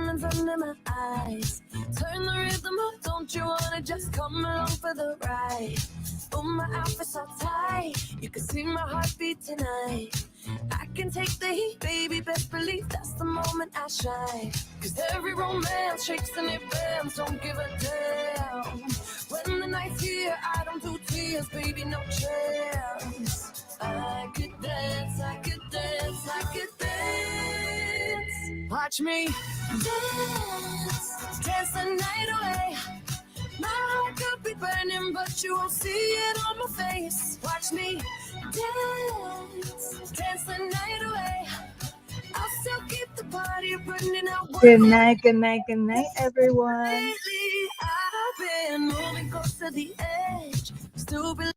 diamonds under my eyes. Turn the rhythm up, don't you wanna just come along for the ride? Oh, my outfit's all tight, you can see my heartbeat tonight. I can take the heat, baby, best believe that's the moment I shine. Cause every romance shakes and it bends, don't give a damn. When the night's here, I don't do tears, baby, no chance. I could dance, I could dance, I could dance. Watch me dance, dance the night away. My heart could be burning, but you won't see it on my face. Watch me dance, dance the night away. I'll still keep the party burning out. Good night, good night, good night, everyone. Lately, I've been moving close to the edge. Still believe.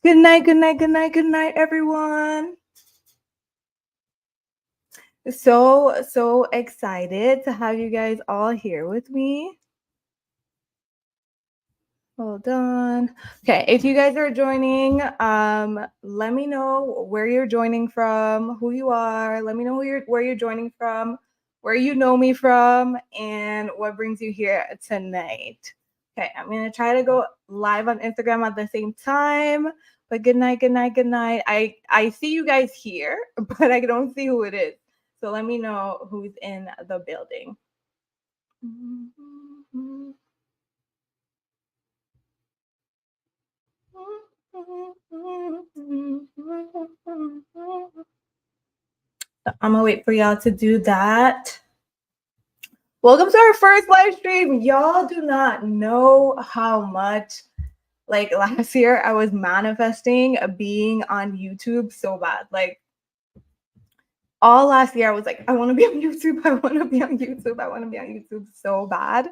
Good night, good night, good night, good night, everyone. So excited to have you guys all here with me. Hold on. Okay, if you guys are joining, let me know where you're joining from, who you are. Let me know where you're joining from, where you know me from, and what brings you here tonight. Okay, I'm gonna try to go live on Instagram at the same time. But good night, good night, good night. I see you guys here, but I don't see who it is. So let me know who's in the building. So I'm gonna wait for y'all to do that. Welcome to our first live stream. Y'all do not know how much, like, last year I was manifesting being on YouTube so bad. Like, all last year I was like, I want to be on YouTube. I want to be on YouTube. I want to be on YouTube so bad.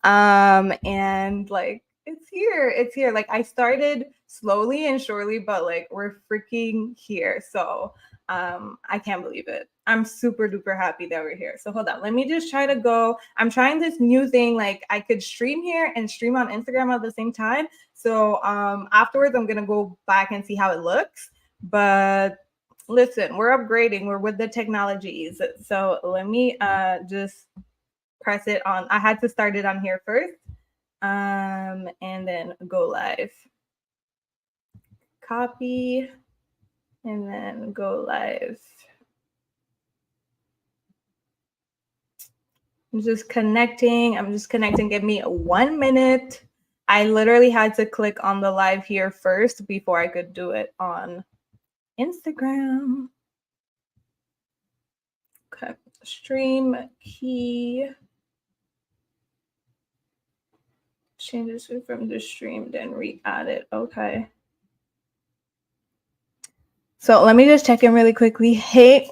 And like, it's here. Like, I started slowly and surely, but like, we're freaking here. So I can't believe it. I'm super duper happy that we're here. So hold on, let me just try to go. I'm trying this new thing. Like, I could stream here and stream on Instagram at the same time. So afterwards I'm gonna go back and see how it looks. But listen, we're upgrading. We're with the technologies. So let me just press it on. I had to start it on here first. And then go live. Copy. And then go live. I'm just connecting. Give me 1 minute. I literally had to click on the live here first before I could do it on Instagram. Okay, stream key. Changes from the stream, then re-add it. Okay. So let me just check in really quickly. Hey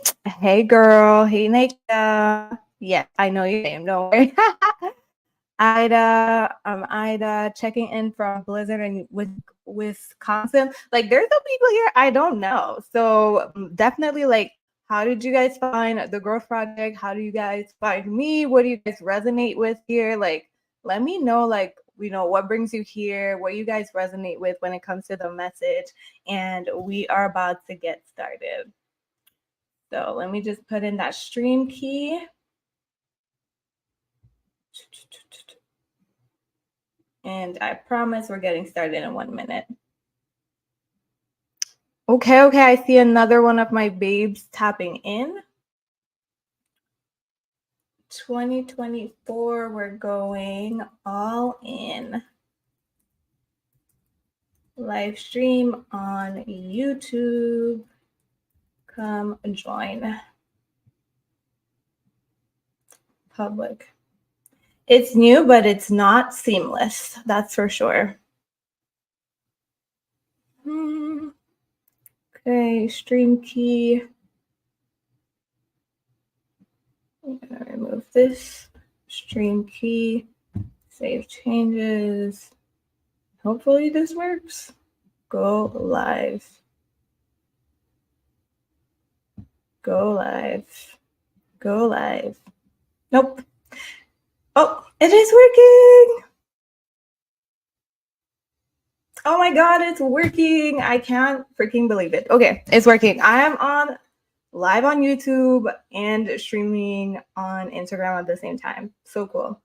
girl. Hey Nakia. Yeah, I know your name. Don't worry. Ida checking in from Blizzard and with Wisconsin. Like, there's some people here I don't know. So definitely, like, how did you guys find the Growth Project? How do you guys find me? What do you guys resonate with here? Like, let me know, like, you know, what brings you here, what you guys resonate with when it comes to the message. And we are about to get started. So let me just put in that stream key. And I promise we're getting started in 1 minute. Okay, I see another one of my babes tapping in. 2024, we're going all in. Live stream on YouTube. Come join. Public. It's new, but it's not seamless. That's for sure. Okay, stream key. I'm gonna remove this. Stream key. Save changes. Hopefully this works. Go live. Go live. Go live. Nope. Oh, it is working. Oh my God, it's working. I can't freaking believe it. Okay, it's working. I am on live on YouTube and streaming on Instagram at the same time. So cool.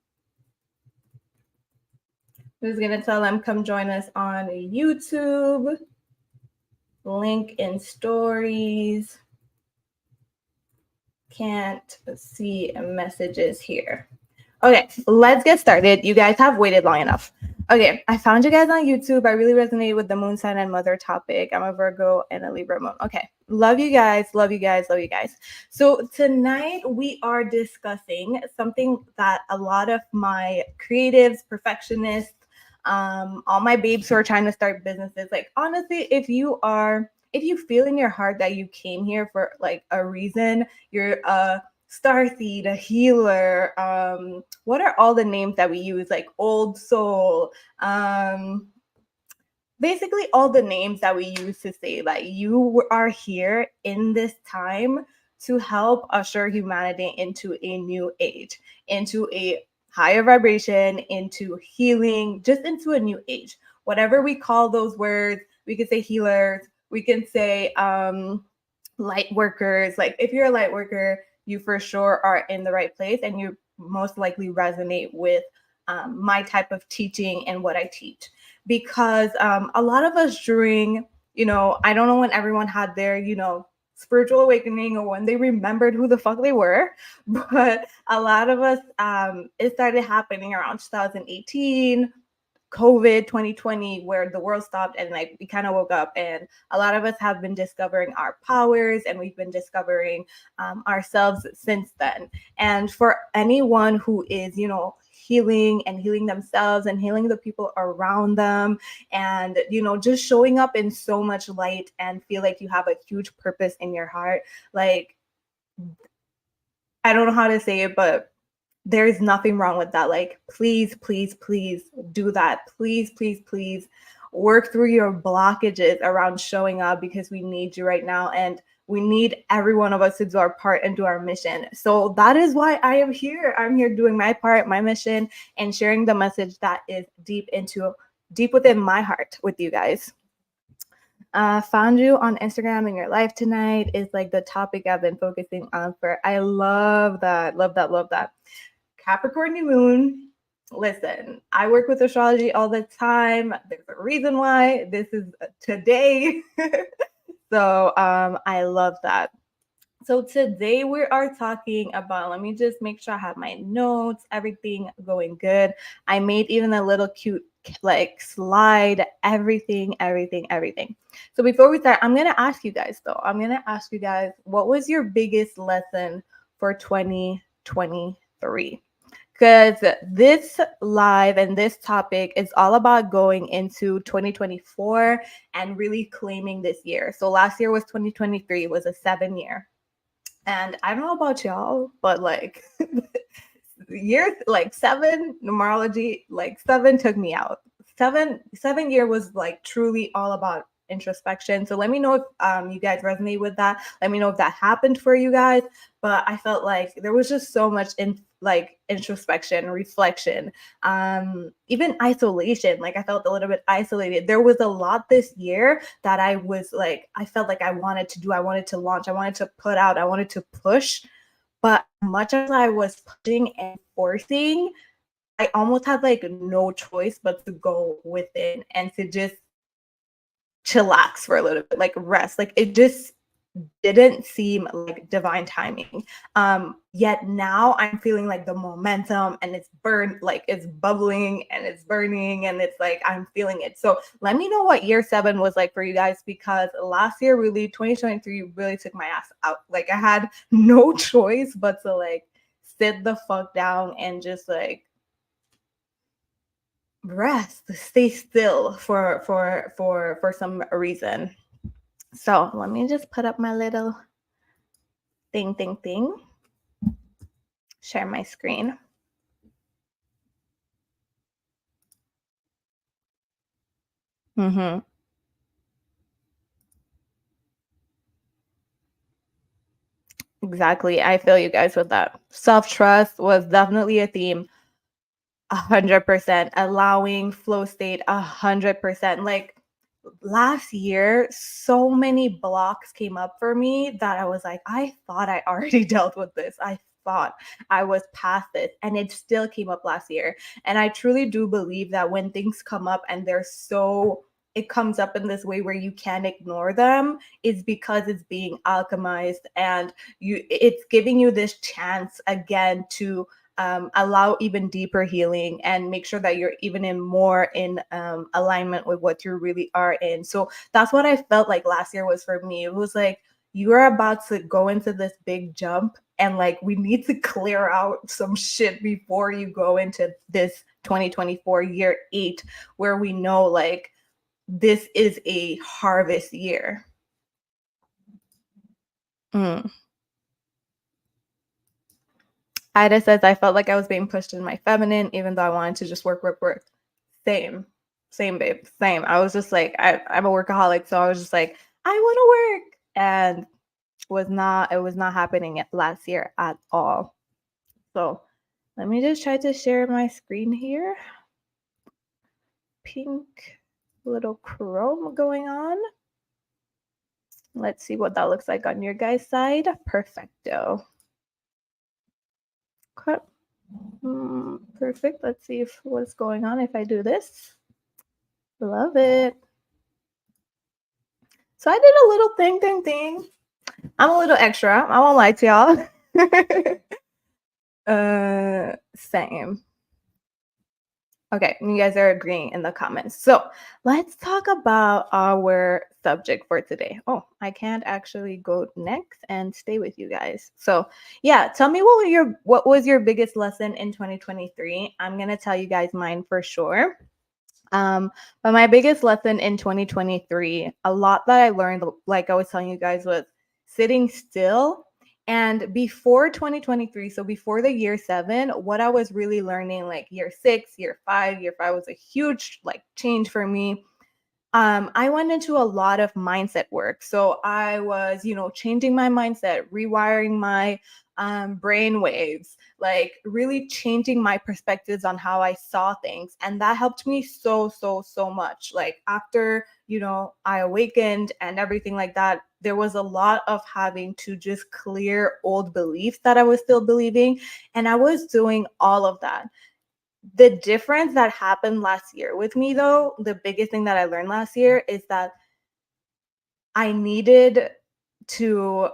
I'm just gonna tell them come join us on YouTube. Link in stories. Can't see messages here. Okay, let's get started. You guys have waited long enough. Okay, I found you guys on YouTube. I really resonated with the moon sign and mother topic. I'm a Virgo and a Libra moon. Okay, love you guys, love you guys, love you guys. So tonight we are discussing something that a lot of my creatives, perfectionists, all my babes who are trying to start businesses, like honestly, if you feel in your heart that you came here for like a reason, you're a starseed, a healer, what are all the names that we use, like old soul, basically all the names that we use to say that you are here in this time to help usher humanity into a new age, into a higher vibration, into healing, just into a new age. Whatever we call those words, we could say healers, we can say light workers. Like if you're a light worker, you for sure are in the right place and you most likely resonate with my type of teaching and what I teach. Because a lot of us during, I don't know when everyone had their, spiritual awakening or when they remembered who the fuck they were, but a lot of us, it started happening around 2018, COVID 2020, where the world stopped and like we kind of woke up, and a lot of us have been discovering our powers and we've been discovering ourselves since then. And for anyone who is, healing and healing themselves and healing the people around them, and just showing up in so much light and feel like you have a huge purpose in your heart, like I don't know how to say it, but there's nothing wrong with that. Like, please, please, please do that. Please, please, please work through your blockages around showing up, because we need you right now. And we need every one of us to do our part and do our mission. So that is why I am here. I'm here doing my part, my mission, and sharing the message that is deep within my heart with you guys. Found you on Instagram in your life tonight is like the topic I've been focusing on for. I love that. Love that. Love that. Capricorn new moon. Listen, I work with astrology all the time. There's a reason why this is today. So I love that. So today we are talking about, let me just make sure I have my notes, everything going good. I made even a little cute like slide, everything. So before we start, I'm going to ask you guys what was your biggest lesson for 2023? Because this live and this topic is all about going into 2024 and really claiming this year. So last year was 2023, was a 7-year. And I don't know about y'all, but like year like 7 numerology, like 7 took me out. 7 year was like truly all about introspection. So let me know if you guys resonate with that. Let me know if that happened for you guys. But I felt like there was just so much in like introspection, reflection, even isolation. Like I felt a little bit isolated. There was a lot this year that I felt like I wanted to do, I wanted to launch, I wanted to put out, I wanted to push. But much as I was pushing and forcing, I almost had like no choice but to go within and to just chillax for a little bit, like rest. Like it just didn't seem like divine timing. Yet now I'm feeling like the momentum and it's it's bubbling and it's burning and it's like I'm feeling it. So let me know what year 7 was like for you guys, because last year, really 2023 really took my ass out. Like I had no choice but to like sit the fuck down and just like rest, stay still for some reason. So let me just put up my little thing. Share my screen. Exactly. I feel you guys with that. Self-trust was definitely a theme. 100%. Allowing flow state, 100%. Like last year, so many blocks came up for me that I was like, I thought I already dealt with this. I thought I was past it, and it still came up last year. And I truly do believe that when things come up and they're so, it comes up in this way where you can't ignore them, is because it's being alchemized, and it's giving you this chance again to allow even deeper healing and make sure that you're even in alignment with what you really are in. So that's what I felt like last year was for me. It was like, you are about to go into this big jump, and like, we need to clear out some shit before you go into this 2024 year 8, where we know like this is a harvest year. Ida says, I felt like I was being pushed in my feminine, even though I wanted to just work. Same, babe, same. I was just like, I'm a workaholic, so I was just like, I want to work, and it was not happening last year at all. So let me just try to share my screen here. Pink little chrome going on. Let's see what that looks like on your guys' side. Perfecto. Okay. Perfect. Let's see what's going on if I do this. Love it. So I did a little thing. I'm a little extra. I won't lie to y'all. Same. Okay, you guys are agreeing in the comments. So let's talk about our subject for today. Oh, I can't actually go next and stay with you guys. So yeah, tell me what was your biggest lesson in 2023? I'm gonna tell you guys mine for sure. But my biggest lesson in 2023, a lot that I learned, like I was telling you guys, was sitting still. And before 2023, so before the year 7, what I was really learning, like year 6, year 5 was a huge like change for me. I went into a lot of mindset work. So I was, changing my mindset, rewiring my brain waves, like really changing my perspectives on how I saw things. And that helped me so much. Like after, I awakened and everything like that, there was a lot of having to just clear old beliefs that I was still believing. And I was doing all of that. The difference that happened last year with me, though, the biggest thing that I learned last year is that I needed to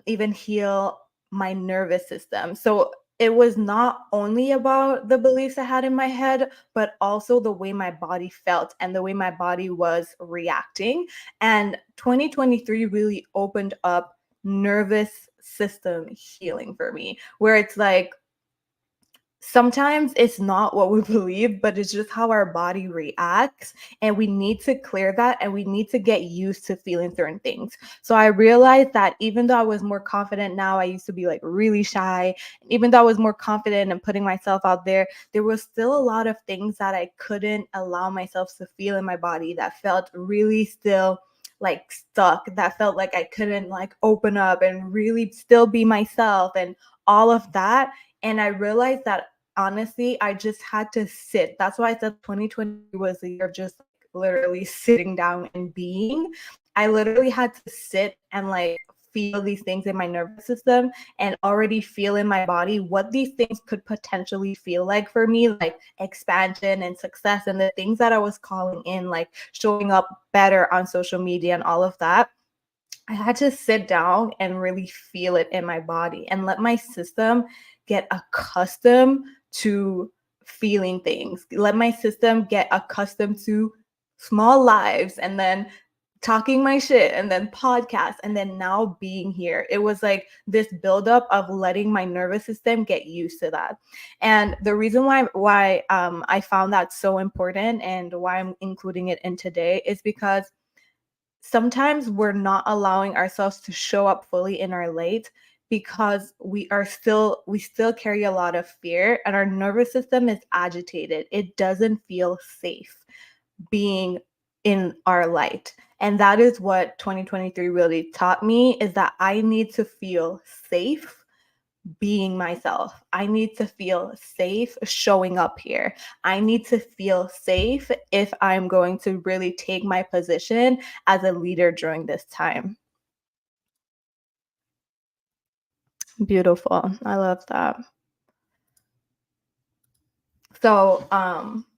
even heal my nervous system. So it was not only about the beliefs I had in my head, but also the way my body felt and the way my body was reacting. And 2023 really opened up nervous system healing for me, where it's like, sometimes it's not what we believe, but it's just how our body reacts. And we need to clear that, and we need to get used to feeling certain things. So I realized that even though I was more confident now, I used to be like really shy. Even though I was more confident in putting myself out there, there was still a lot of things that I couldn't allow myself to feel in my body that felt really still like stuck, that felt like I couldn't like open up and really still be myself and all of that. And I realized that honestly, I just had to sit. That's why I said 2020 was the year of just like literally sitting down and being. I literally had to sit and like feel these things in my nervous system and already feel in my body what these things could potentially feel like for me, like expansion and success and the things that I was calling in, like showing up better on social media and all of that. I had to sit down and really feel it in my body and let my system get accustomed to feeling things. Let my system get accustomed to small lives, and then talking my shit, and then podcasts, and then now being here. It was like this buildup of letting my nervous system get used to that. And the reason why I found that so important and why I'm including it in today is because sometimes we're not allowing ourselves to show up fully in our light because we still carry a lot of fear, and our nervous system is agitated. It doesn't feel safe being in our light. And that is what 2023 really taught me, is that I need to feel safe being myself. I need to feel safe showing up here. I need to feel safe if I'm going to really take my position as a leader during this time. Beautiful. I love that. So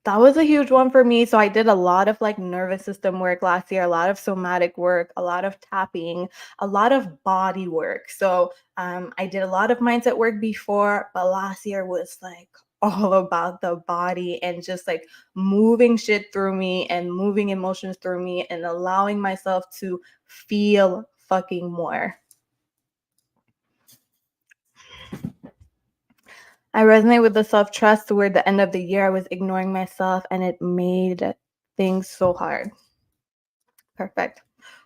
that was a huge one for me. So I did a lot of like nervous system work last year, a lot of somatic work, a lot of tapping, a lot of body work. So I did a lot of mindset work before, but last year was like all about the body and just like moving shit through me and moving emotions through me and allowing myself to feel fucking more. I resonate with the self-trust. Toward the end of the year, I was ignoring myself and it made things so hard. Perfect.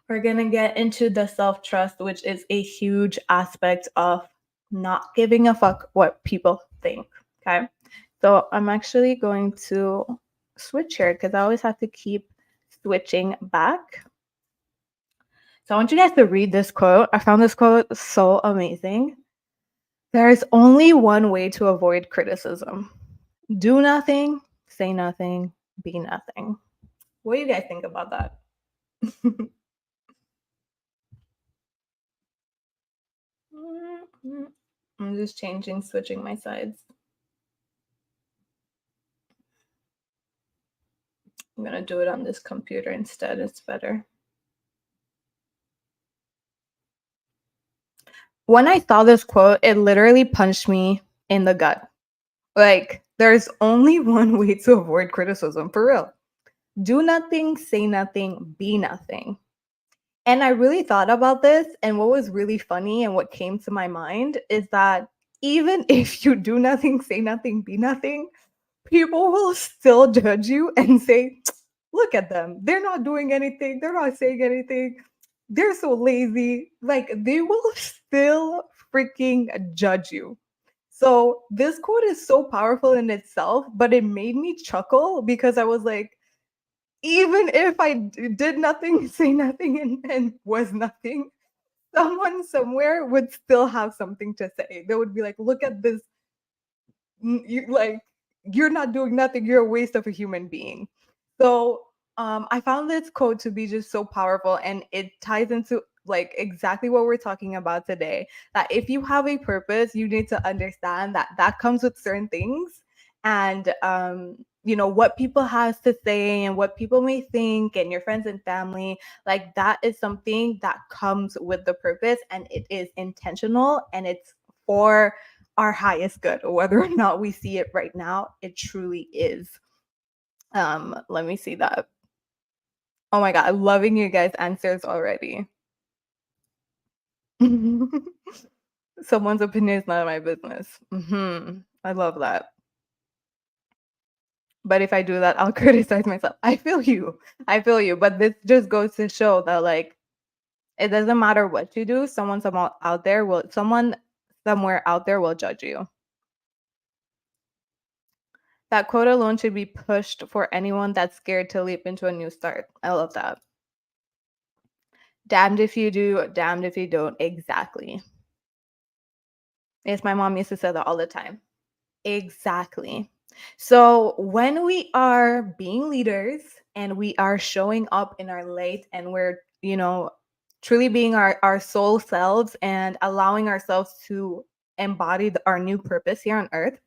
We're going to get into the self-trust, which is a huge aspect of not giving a fuck what people think. Okay. So I'm actually going to switch here because I always have to keep switching back. So I want you guys to read this quote. I found this quote so amazing. There is only one way to avoid criticism. Do nothing, say nothing, be nothing. What do you guys think about that? I'm just switching my sides. I'm going to do it on this computer instead. It's better. When I saw this quote, it literally punched me in the gut. Like, there's only one way to avoid criticism, for real. Do nothing, say nothing, be nothing. And I really thought about this, and what was really funny and what came to my mind is that even if you do nothing, say nothing, be nothing, people will still judge you and say, look at them. They're not doing anything. They're not saying anything. They're so lazy. Like, they will still freaking judge you. So this quote is so powerful in itself, but it made me chuckle because I was like, even if I did nothing, say nothing, and was nothing, someone somewhere would still have something to say. They would be like, look at this. You're not doing nothing. You're a waste of a human being. So I found this quote to be just so powerful, and it ties into like exactly what we're talking about today. That if you have a purpose, you need to understand that that comes with certain things, and what people has to say and what people may think, and your friends and family, like that is something that comes with the purpose, and it is intentional, and it's for our highest good, whether or not we see it right now. It truly is. Let me see that. Oh my god, I'm loving you guys' answers already. Someone's opinion is none of my business. I love that. But if I do that, I'll criticize myself. I feel you. But this just goes to show that like it doesn't matter what you do, someone somewhere out there will judge you. That quote alone should be pushed for anyone that's scared to leap into a new start. I love that. Damned if you do, damned if you don't. Exactly. Yes, my mom used to say that all the time. Exactly. So when we are being leaders and we are showing up in our light and we're, truly being our soul selves and allowing ourselves to embody our new purpose here on earth,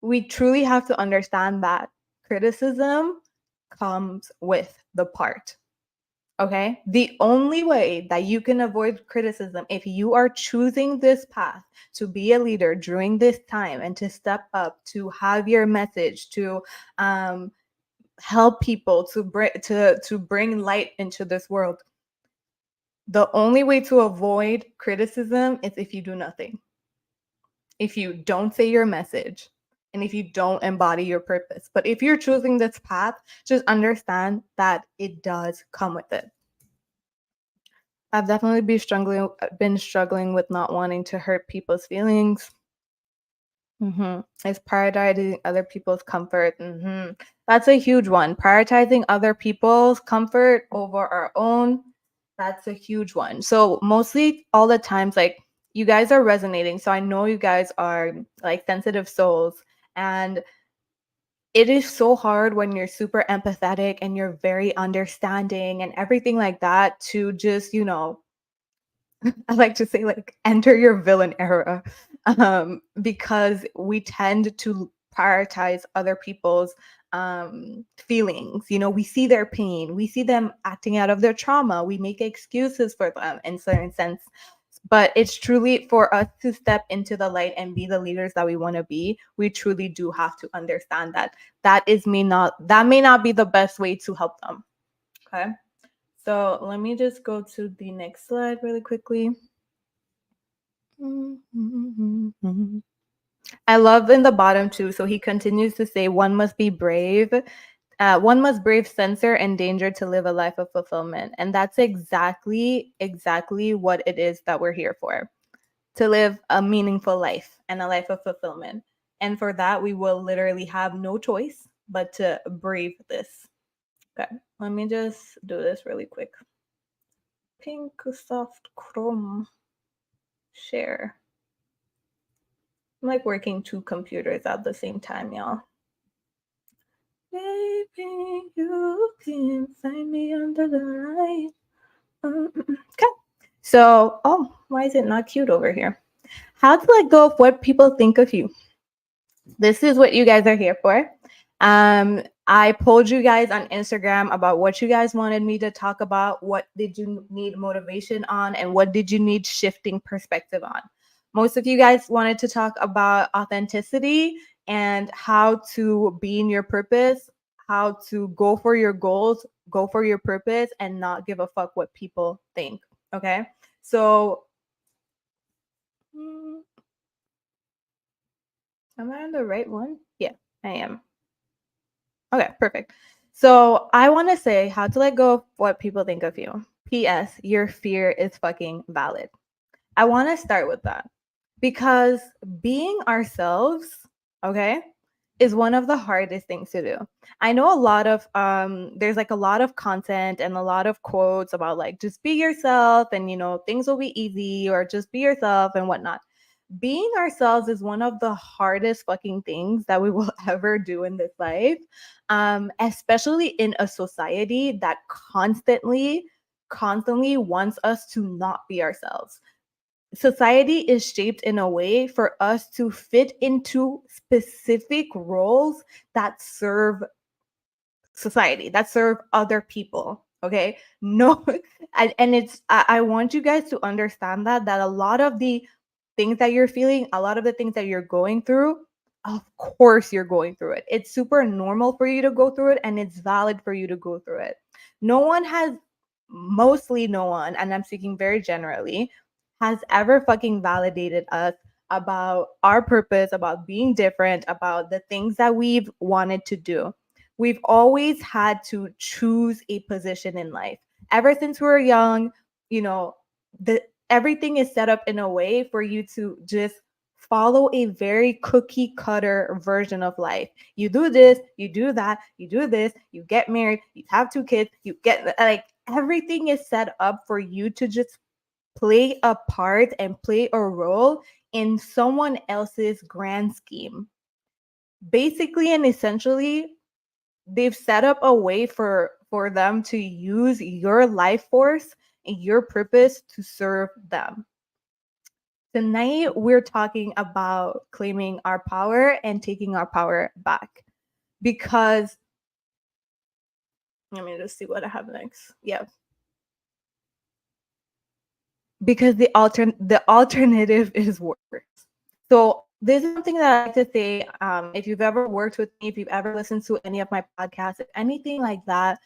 we truly have to understand that criticism comes with the part. Okay. The only way that you can avoid criticism, if you are choosing this path to be a leader during this time and to step up, to have your message, to help people, to bring light into this world, the only way to avoid criticism is if you do nothing. If you don't say your message and if you don't embody your purpose. But if you're choosing this path, just understand that it does come with it. I've definitely been struggling with not wanting to hurt people's feelings. It's prioritizing other people's comfort. That's a huge one. Prioritizing other people's comfort over our own. That's a huge one. So mostly all the times, like you guys are resonating. So I know you guys are like sensitive souls, and it is so hard when you're super empathetic and you're very understanding and everything like that to just, I like to say like enter your villain era, because we tend to prioritize other people's feelings. We see their pain, we see them acting out of their trauma, we make excuses for them in certain sense. But it's truly for us to step into the light and be the leaders that we want to be. We truly do have to understand that that may not be the best way to help them. Okay. So let me just go to the next slide really quickly. I love in the bottom too. So he continues to say, one must be brave. One must brave censor and danger to live a life of fulfillment. And that's exactly what it is that we're here for. To live a meaningful life and a life of fulfillment. And for that, we will literally have no choice but to brave this. Okay, let me just do this really quick. Pink soft chrome share. I'm like working two computers at the same time, y'all. Baby, you can find me under the light. Okay. So, why is it not cute over here? How to let go of what people think of you. This is what you guys are here for. I polled you guys on Instagram about what you guys wanted me to talk about. What did you need motivation on, and what did you need shifting perspective on? Most of you guys wanted to talk about authenticity and how to be in your purpose, how to go for your goals, go for your purpose, and not give a fuck what people think. Okay. So, am I on the right one? Yeah, I am. Okay, perfect. So I want to say how to let go of what people think of you. P.S. Your fear is fucking valid. I want to start with that because being ourselves, okay, is one of the hardest things to do. I know a lot of there's like a lot of content and a lot of quotes about like just be yourself and things will be easy, or just be yourself and whatnot. Being ourselves is one of the hardest fucking things that we will ever do in this life, especially in a society that constantly wants us to not be ourselves. Society is shaped in a way for us to fit into specific roles that serve society, that serve other people. Okay. No, and I want you guys to understand that a lot of the things that you're feeling, a lot of the things that you're going through, of course you're going through it. It's super normal for you to go through it, and it's valid for you to go through it. Mostly no one, and I'm speaking very generally, has ever fucking validated us about our purpose, about being different, about the things that we've wanted to do. We've always had to choose a position in life. Ever since we were young, you know, the everything is set up in a way for you to just follow a very cookie cutter version of life. You do this, you do that, you do this, you get married, you have two kids, you get like everything is set up for you to just play a part and play a role in someone else's grand scheme. Basically and essentially, they've set up a way for them to use your life force and your purpose to serve them. Tonight, we're talking about claiming our power and taking our power back. Because, let me just see what I have next. Yeah. Because the alternative is worse. So this is something that I like to say. If you've ever worked with me, if you've ever listened to any of my podcasts, if anything like that,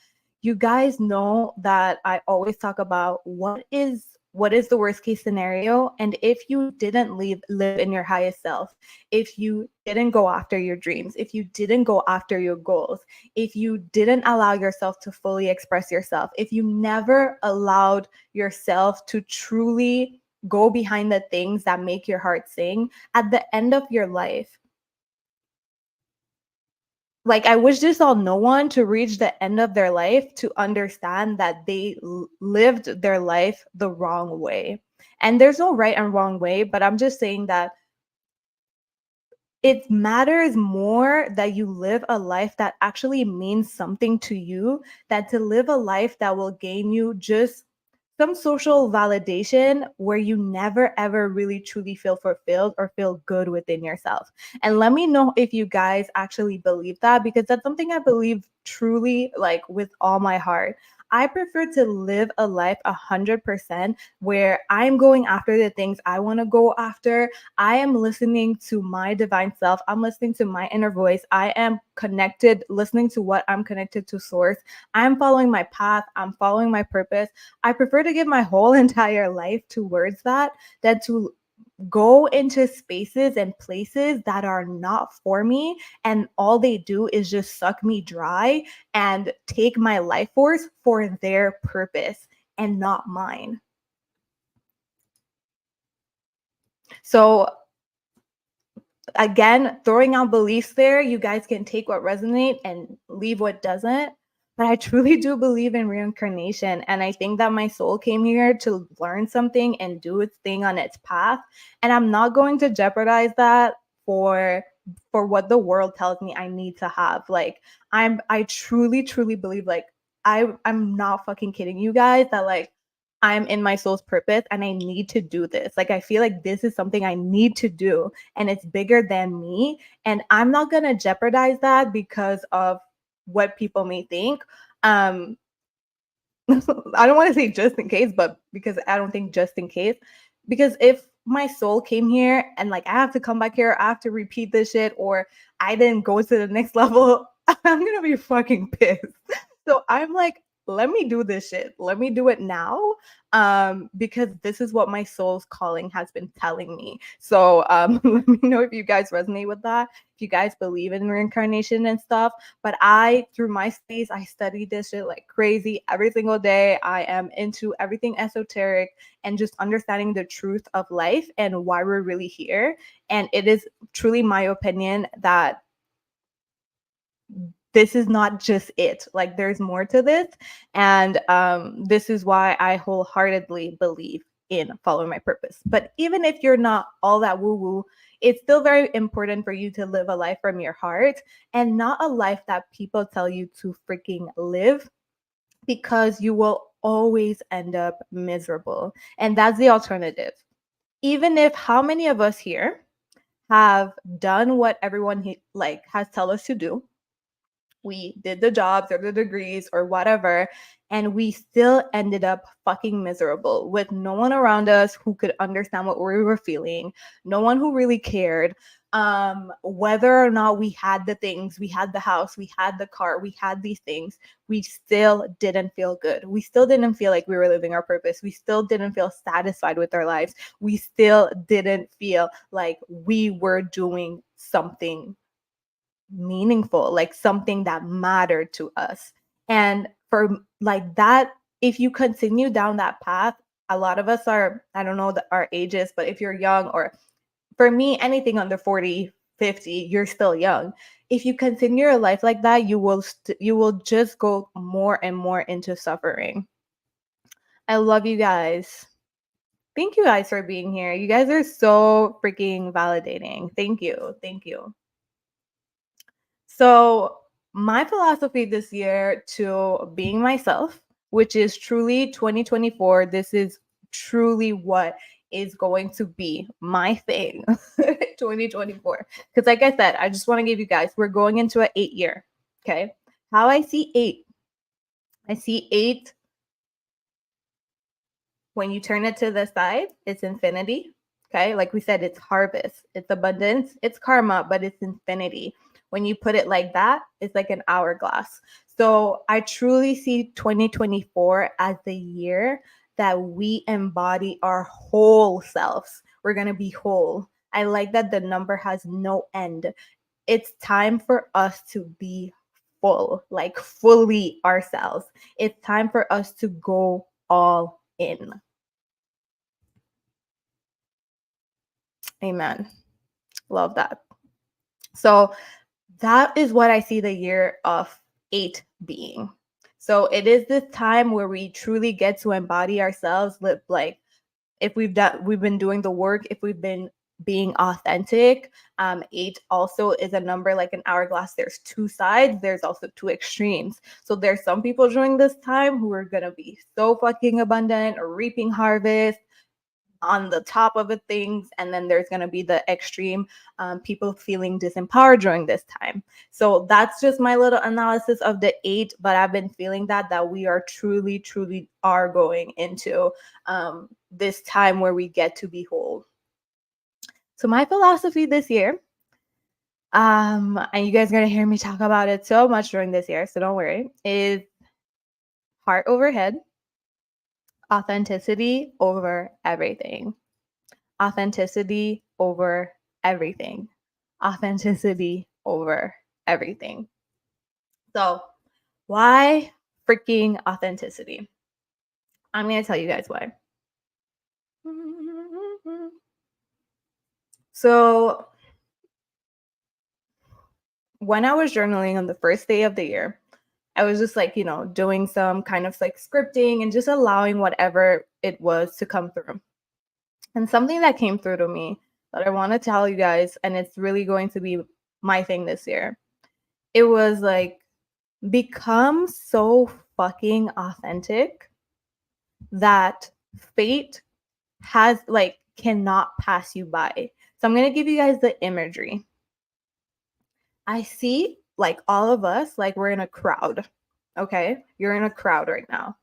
you guys know that I always talk about what is the worst case scenario, and if you didn't live in your highest self, if you didn't go after your dreams, if you didn't go after your goals, if you didn't allow yourself to fully express yourself, if you never allowed yourself to truly go behind the things that make your heart sing at the end of your life. Like, I wish this on no one to reach the end of their life to understand that they lived their life the wrong way. And there's no right and wrong way, but I'm just saying that it matters more that you live a life that actually means something to you than to live a life that will gain you just some social validation where you never ever really truly feel fulfilled or feel good within yourself. And let me know if you guys actually believe that, because that's something I believe truly, like with all my heart. I prefer to live a life 100% where I'm going after the things I want to go after. I am listening to my divine self. I'm listening to my inner voice. I am connected, listening to what I'm connected to source. I'm following my path. I'm following my purpose. I prefer to give my whole entire life towards that than to go into spaces and places that are not for me, and all they do is just suck me dry and take my life force for their purpose and not mine. So again, throwing out beliefs there, you guys can take what resonates and leave what doesn't. But I truly do believe in reincarnation. And I think that my soul came here to learn something and do its thing on its path. And I'm not going to jeopardize that for what the world tells me I need to have. Like I truly believe, like I'm not fucking kidding you guys, that like I'm in my soul's purpose and I need to do this. Like I feel like this is something I need to do and it's bigger than me. And I'm not gonna jeopardize that because of what people may think. I don't want to say just in case, but because I don't think just in case. Because if my soul came here and like I have to come back here, I have to repeat this shit, or I didn't go to the next level, I'm gonna be fucking pissed. So I'm like, let me do this shit. Let me do it now. Because this is what my soul's calling has been telling me. So let me know if you guys resonate with that, if you guys believe in reincarnation and stuff. But I, through my space, I study this shit like crazy every single day. I am into everything esoteric and just understanding the truth of life and why we're really here. And it is truly my opinion that this is not just it. Like there's more to this. And this is why I wholeheartedly believe in following my purpose. But even if you're not all that woo-woo, it's still very important for you to live a life from your heart and not a life that people tell you to freaking live, because you will always end up miserable. And that's the alternative. Even if how many of us here have done what everyone like has tell us to do, we did the jobs or the degrees or whatever, and we still ended up fucking miserable with no one around us who could understand what we were feeling, no one who really cared. Whether or not we had the things, we had the house, we had the car, we had these things, we still didn't feel good. We still didn't feel like we were living our purpose. We still didn't feel satisfied with our lives. We still didn't feel like we were doing something meaningful, like something that mattered to us. And for like that, if you continue down that path, a lot of us are, I don't know our ages, but if you're young, or for me, anything under 40, 50, you're still young. If you continue your life like that, you will just go more and more into suffering. I love you guys. Thank you guys for being here. You guys are so freaking validating. Thank you. Thank you. So, my philosophy this year to being myself, which is truly 2024, this is truly what is going to be my thing 2024. Because, like I said, I just want to give you guys, we're going into an 8-year. Okay. How I see 8, I see 8. When you turn it to the side, it's infinity. Okay. Like we said, it's harvest, it's abundance, it's karma, but it's infinity. When you put it like that, it's like an hourglass. So I truly see 2024 as the year that we embody our whole selves. We're going to be whole. I like that the number has no end. It's time for us to be full, like fully ourselves. It's time for us to go all in. Amen. Love that. So that is what I see the year of 8 being. So it is this time where we truly get to embody ourselves, live like if we've been doing the work, if we've been being authentic. 8 also is a number like an hourglass. There's two sides. There's also two extremes. So there's some people during this time who are going to be so fucking abundant or reaping harvest on the top of things, and then there's going to be the extreme people feeling disempowered during this time. So that's just my little analysis of the 8, but I've been feeling that we are truly are going into this time where we get to behold. So my philosophy this year, and you guys are going to hear me talk about it so much during this year, so don't worry, is heart over head, authenticity over everything. Authenticity over everything. Authenticity over everything. So why freaking authenticity? I'm going to tell you guys why. So when I was journaling on the first day of the year, I was just like, doing some kind of like scripting and just allowing whatever it was to come through. And something that came through to me that I want to tell you guys, and it's really going to be my thing this year. It was like, become so fucking authentic that fate cannot pass you by. So I'm going to give you guys the imagery. I see like all of us, like we're in a crowd. Okay. You're in a crowd right now.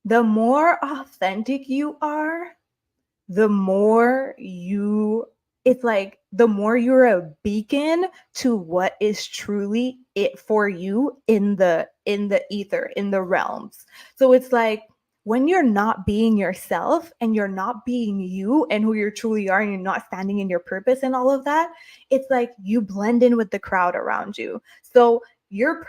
The more authentic you are, the more the more you're a beacon to what is truly it for you in the ether, in the realms. So it's like when you're not being yourself and you're not being you and who you truly are, and you're not standing in your purpose and all of that, it's like you blend in with the crowd around you. So you're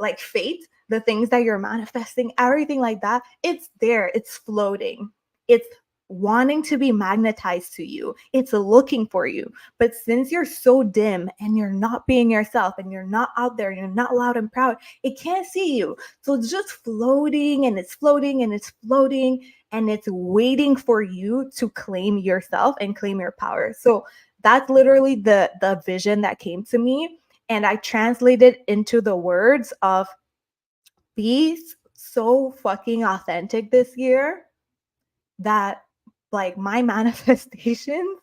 like fate, the things that you're manifesting, everything like that, it's there, it's floating, it's wanting to be magnetized to you, it's looking for you. But since you're so dim and you're not being yourself and you're not out there and you're not loud and proud, it can't see you. So it's just floating and it's floating and it's floating and it's waiting for you to claim yourself and claim your power. So that's literally the vision that came to me, and I translated into the words of be so fucking authentic this year that like my manifestations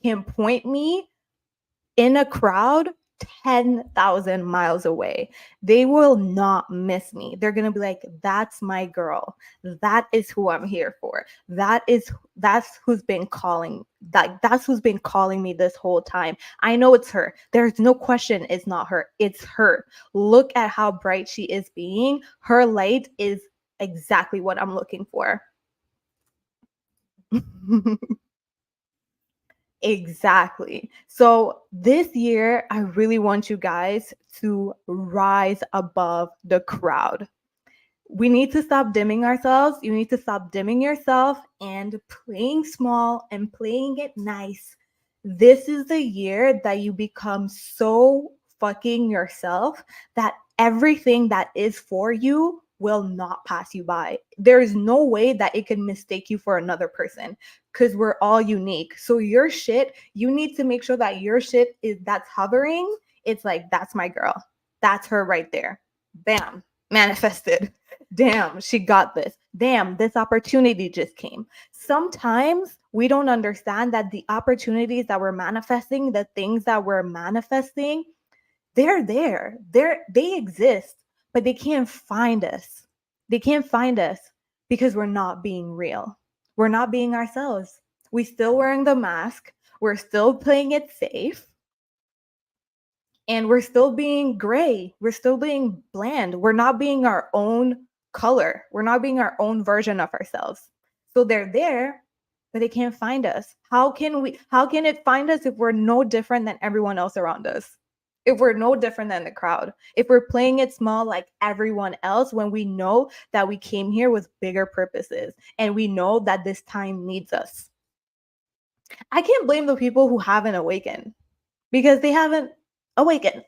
can point me in a crowd 10,000 miles away. They will not miss me. They're going to be like, that's my girl. That is who I'm here for. That's who's been calling. That's who's been calling me this whole time. I know it's her. There's no question it's not her. It's her. Look at how bright she is being. Her light is exactly what I'm looking for. Exactly. So this year, I really want you guys to rise above the crowd. We need to stop dimming ourselves. You need to stop dimming yourself and playing small and playing it nice. This is the year that you become so fucking yourself that everything that is for you will not pass you by. There is no way that it can mistake you for another person because we're all unique. So your shit, you need to make sure that your shit that's hovering. It's like, that's my girl. That's her right there. Bam, manifested. Damn, she got this. Damn, this opportunity just came. Sometimes we don't understand that the opportunities that we're manifesting, the things that we're manifesting, they're there. They exist, but they can't find us. They can't find us because we're not being real. We're not being ourselves. We're still wearing the mask. We're still playing it safe. And we're still being gray. We're still being bland. We're not being our own color. We're not being our own version of ourselves. So they're there, but they can't find us. How can it find us if we're no different than everyone else around us? If we're no different than the crowd, if we're playing it small like everyone else, when we know that we came here with bigger purposes and we know that this time needs us. I can't blame the people who haven't awakened because they haven't awakened.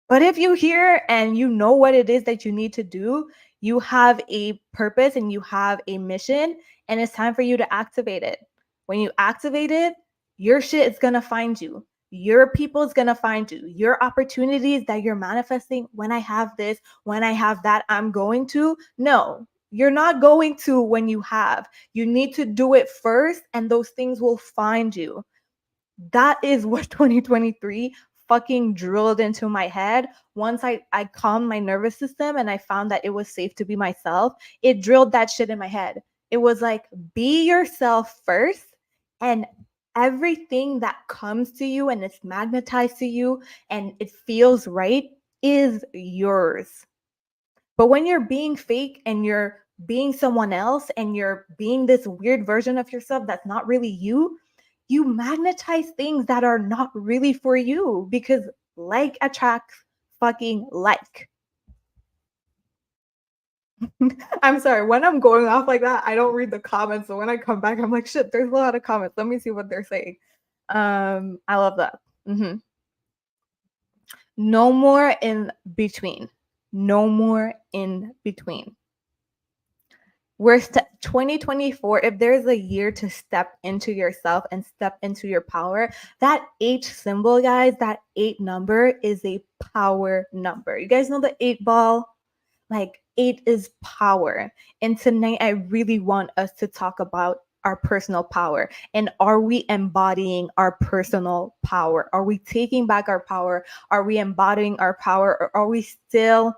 But if you hear and you know what it is that you need to do, You have a purpose and you have a mission, and it's time for you to activate it. When you activate it, your shit is going to find you. Your people is going to find you. Your opportunities that you're manifesting, when I have this, when I have that, I'm going to. No, you're not going to when you have. You need to do it first, and those things will find you. That is what 2023 fucking drilled into my head. Once I calmed my nervous system and I found that it was safe to be myself, it drilled that shit in my head. It was like, be yourself first, and everything that comes to you and it's magnetized to you and it feels right is yours. But when you're being fake and you're being someone else and you're being this weird version of yourself that's not really you, you magnetize things that are not really for you, because like attracts fucking like. I'm sorry, when I'm going off like that, I don't read the comments. So when I come back, I'm like, shit, there's a lot of comments. Let me see what they're saying. I love that. No more in between. No more in between. We're 2024. If there's a year to step into yourself and step into your power, that H symbol, guys, that 8 number is a power number. You guys know the 8 ball? Like 8 is power. And tonight, I really want us to talk about our personal power. And are we embodying our personal power? Are we taking back our power? Are we embodying our power? Or are we still,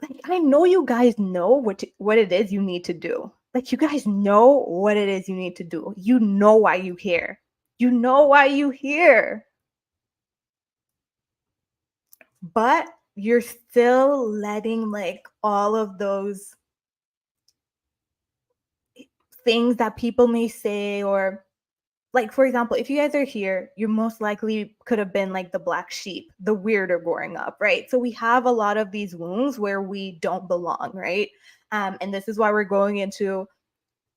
like, I know you guys know what it is you need to do. Like, you guys know what it is you need to do. You know why you here. You know why you here. But you're still letting like all of those things that people may say, or like, for example, if you guys are here, you most likely could have been like the black sheep, the weirder growing up, right? So we have a lot of these wounds where we don't belong, right? And this is why we're going into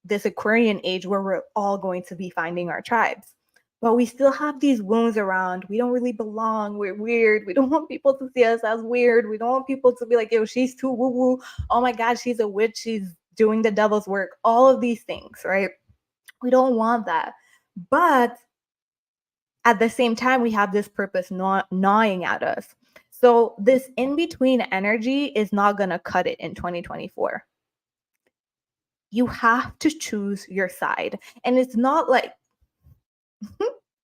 this Aquarian age where we're all going to be finding our tribes. But we still have these wounds around. We don't really belong. We're weird. We don't want people to see us as weird. We don't want people to be like, yo, she's too woo woo. Oh my God, she's a witch. She's doing the devil's work. All of these things, right? We don't want that. But at the same time, we have this purpose gnawing at us. So this in-between energy is not going to cut it in 2024. You have to choose your side. And it's not like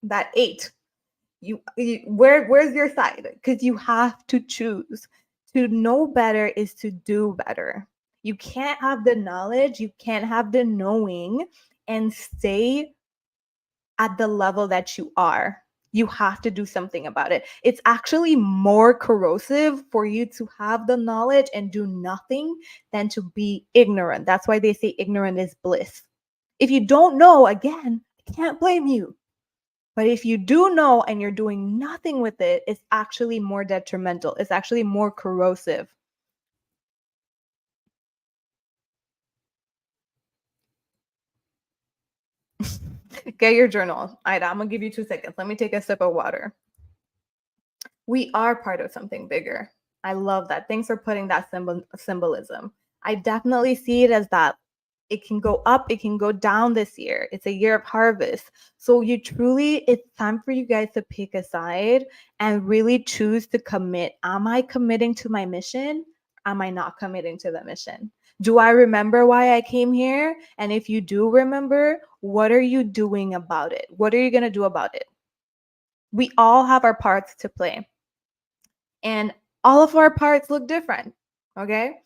that 8. Where's your side? Because you have to choose. To know better is to do better. You can't have the knowledge, you can't have the knowing and stay at the level that you are. You have to do something about it. It's actually more corrosive for you to have the knowledge and do nothing than to be ignorant. That's why they say ignorant is bliss. If you don't know, again, I can't blame you. But if you do know and you're doing nothing with it, it's actually more detrimental. It's actually more corrosive. Get your journal. Ida, I'm going to give you 2 seconds. Let me take a sip of water. We are part of something bigger. I love that. Thanks for putting that symbolism. I definitely see it as that. It can go up, it can go down this year. It's a year of harvest. So it's time for you guys to pick a side and really choose to commit. Am I committing to my mission? Am I not committing to the mission? Do I remember why I came here? And if you do remember, what are you doing about it? What are you going to do about it? We all have our parts to play. And all of our parts look different. Okay?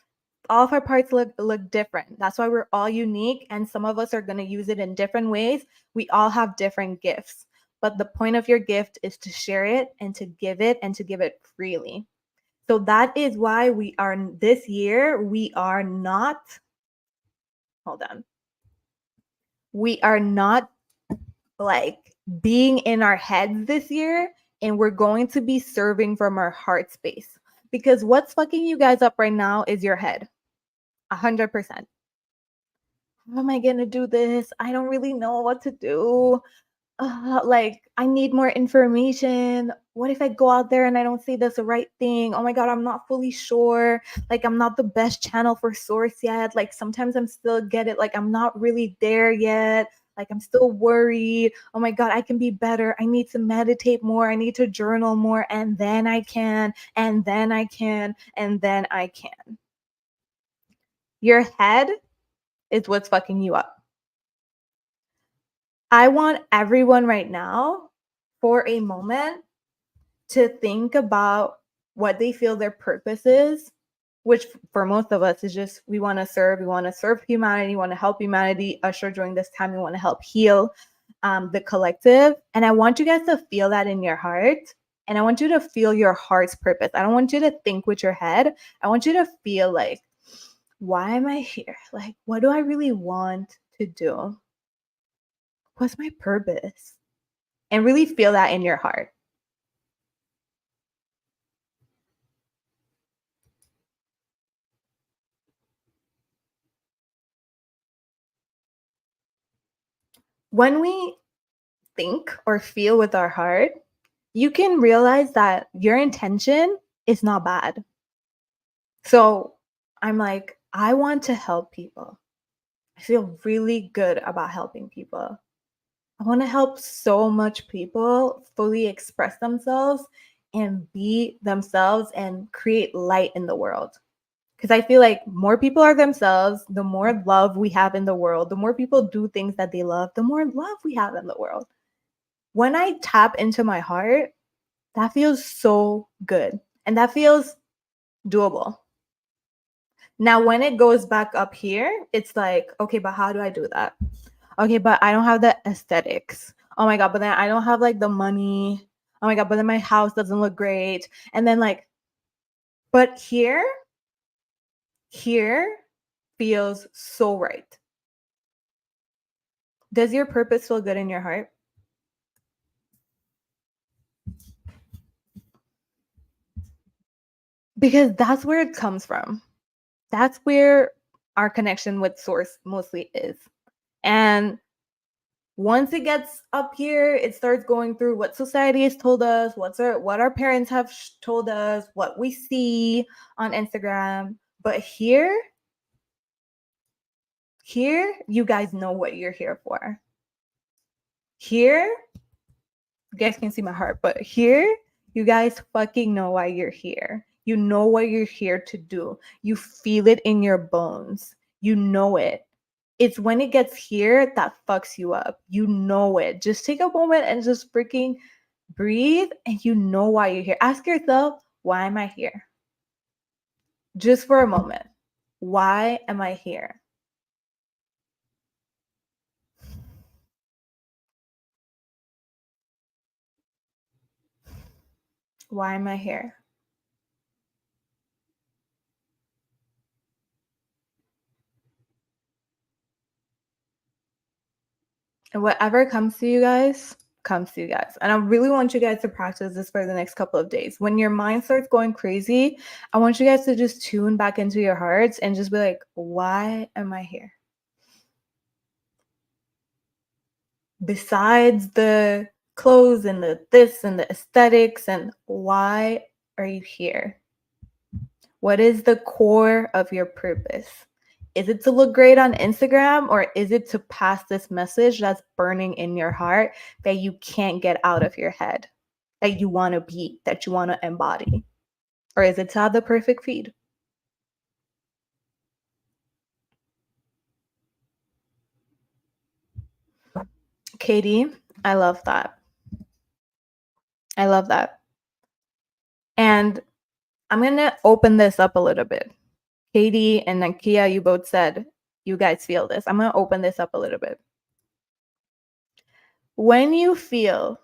All of our parts look different. That's why we're all unique, and some of us are going to use it in different ways. We all have different gifts, but the point of your gift is to share it and to give it freely. So that is why this year we are not like being in our heads this year, and we're going to be serving from our heart space, because what's fucking you guys up right now is your head. 100%. How am I going to do this? I don't really know what to do. like I need more information. What if I go out there and I don't say this the right thing? Oh my God, I'm not fully sure. Like I'm not the best channel for source yet. Like sometimes I'm still get it. Like I'm not really there yet. Like I'm still worried. Oh my God, I can be better. I need to meditate more. I need to journal more. And then I can, and then I can, and then I can. Your head is what's fucking you up. I want everyone right now for a moment to think about what they feel their purpose is, which for most of us is just we want to serve humanity, want to help humanity. Usher, during this time, we want to help heal the collective. And I want you guys to feel that in your heart. And I want you to feel your heart's purpose. I don't want you to think with your head. I want you to feel like, why am I here? Like, what do I really want to do? What's my purpose? And really feel that in your heart. When we think or feel with our heart, you can realize that your intention is not bad. So I'm like, I want to help people. I feel really good about helping people. I want to help so much people fully express themselves and be themselves and create light in the world. Because I feel like more people are themselves, the more love we have in the world, the more people do things that they love, the more love we have in the world. When I tap into my heart, that feels so good. And that feels doable. Now, when it goes back up here, it's like, okay, but how do I do that? Okay, but I don't have the aesthetics. Oh my God, but then I don't have like the money. Oh my God, but then my house doesn't look great. And then like, but here feels so right. Does your purpose feel good in your heart? Because that's where it comes from. That's where our connection with source mostly is. And once it gets up here, it starts going through what society has told us, what our parents have told us, what we see on Instagram. But here, you guys know what you're here for. Here, you guys can see my heart, but here, you guys fucking know why you're here. You know what you're here to do. You feel it in your bones. You know it. It's when it gets here that fucks you up. You know it. Just take a moment and just freaking breathe, and you know why you're here. Ask yourself, why am I here? Just for a moment. Why am I here? Why am I here? And whatever comes to you guys, comes to you guys. And I really want you guys to practice this for the next couple of days. When your mind starts going crazy, I want you guys to just tune back into your hearts and just be like, why am I here? Besides the clothes and the this and the aesthetics, and why are you here? What is the core of your purpose? Is it to look great on Instagram, or is it to pass this message that's burning in your heart that you can't get out of your head, that you want to be, that you want to embody? Or is it to have the perfect feed? Katie, I love that. I love that. And I'm going to open this up a little bit. Katie and Nakia, you both said you guys feel this. I'm going to open this up a little bit. When you feel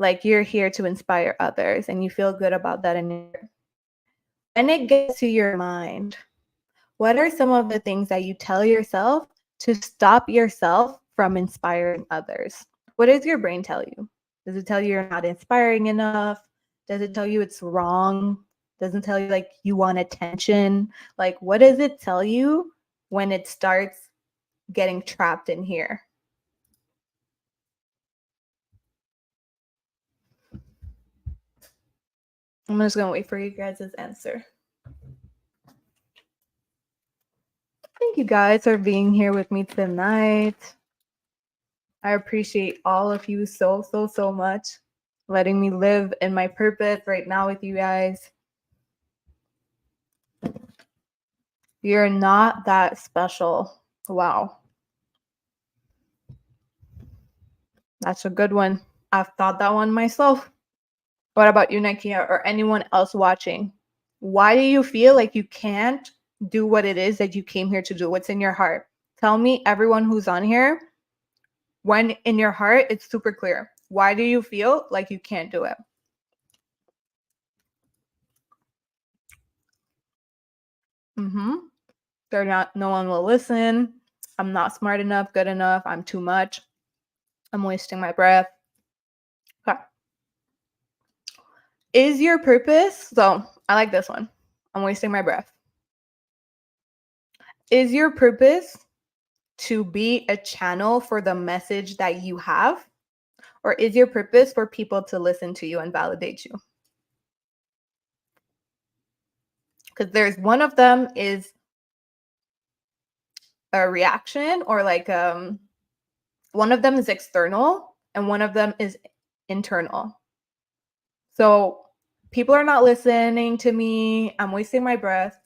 like you're here to inspire others and you feel good about that, and when it gets to your mind, what are some of the things that you tell yourself to stop yourself from inspiring others? What does your brain tell you? Does it tell you you're not inspiring enough? Does it tell you it's wrong? Does it tell you like you want attention? Like, what does it tell you when it starts getting trapped in here? I'm just gonna wait for you guys' answer. Thank you guys for being here with me tonight. I appreciate all of you so much. Letting me live in my purpose right now with you guys. You're not that special. Wow. That's a good one. I've thought that one myself. What about you, Nakia, or anyone else watching? Why do you feel like you can't do what it is that you came here to do? What's in your heart? Tell me, everyone who's on here, when in your heart, it's super clear. Why do you feel like you can't do it? They're not, no one will listen. I'm not smart enough, good enough. I'm too much. I'm wasting my breath. Okay. Is your purpose, so I like this one. I'm wasting my breath. Is your purpose to be a channel for the message that you have? Or is your purpose for people to listen to you and validate you? Because there's one of them is a reaction, or like one of them is external and one of them is internal. So people are not listening to me. I'm wasting my breath.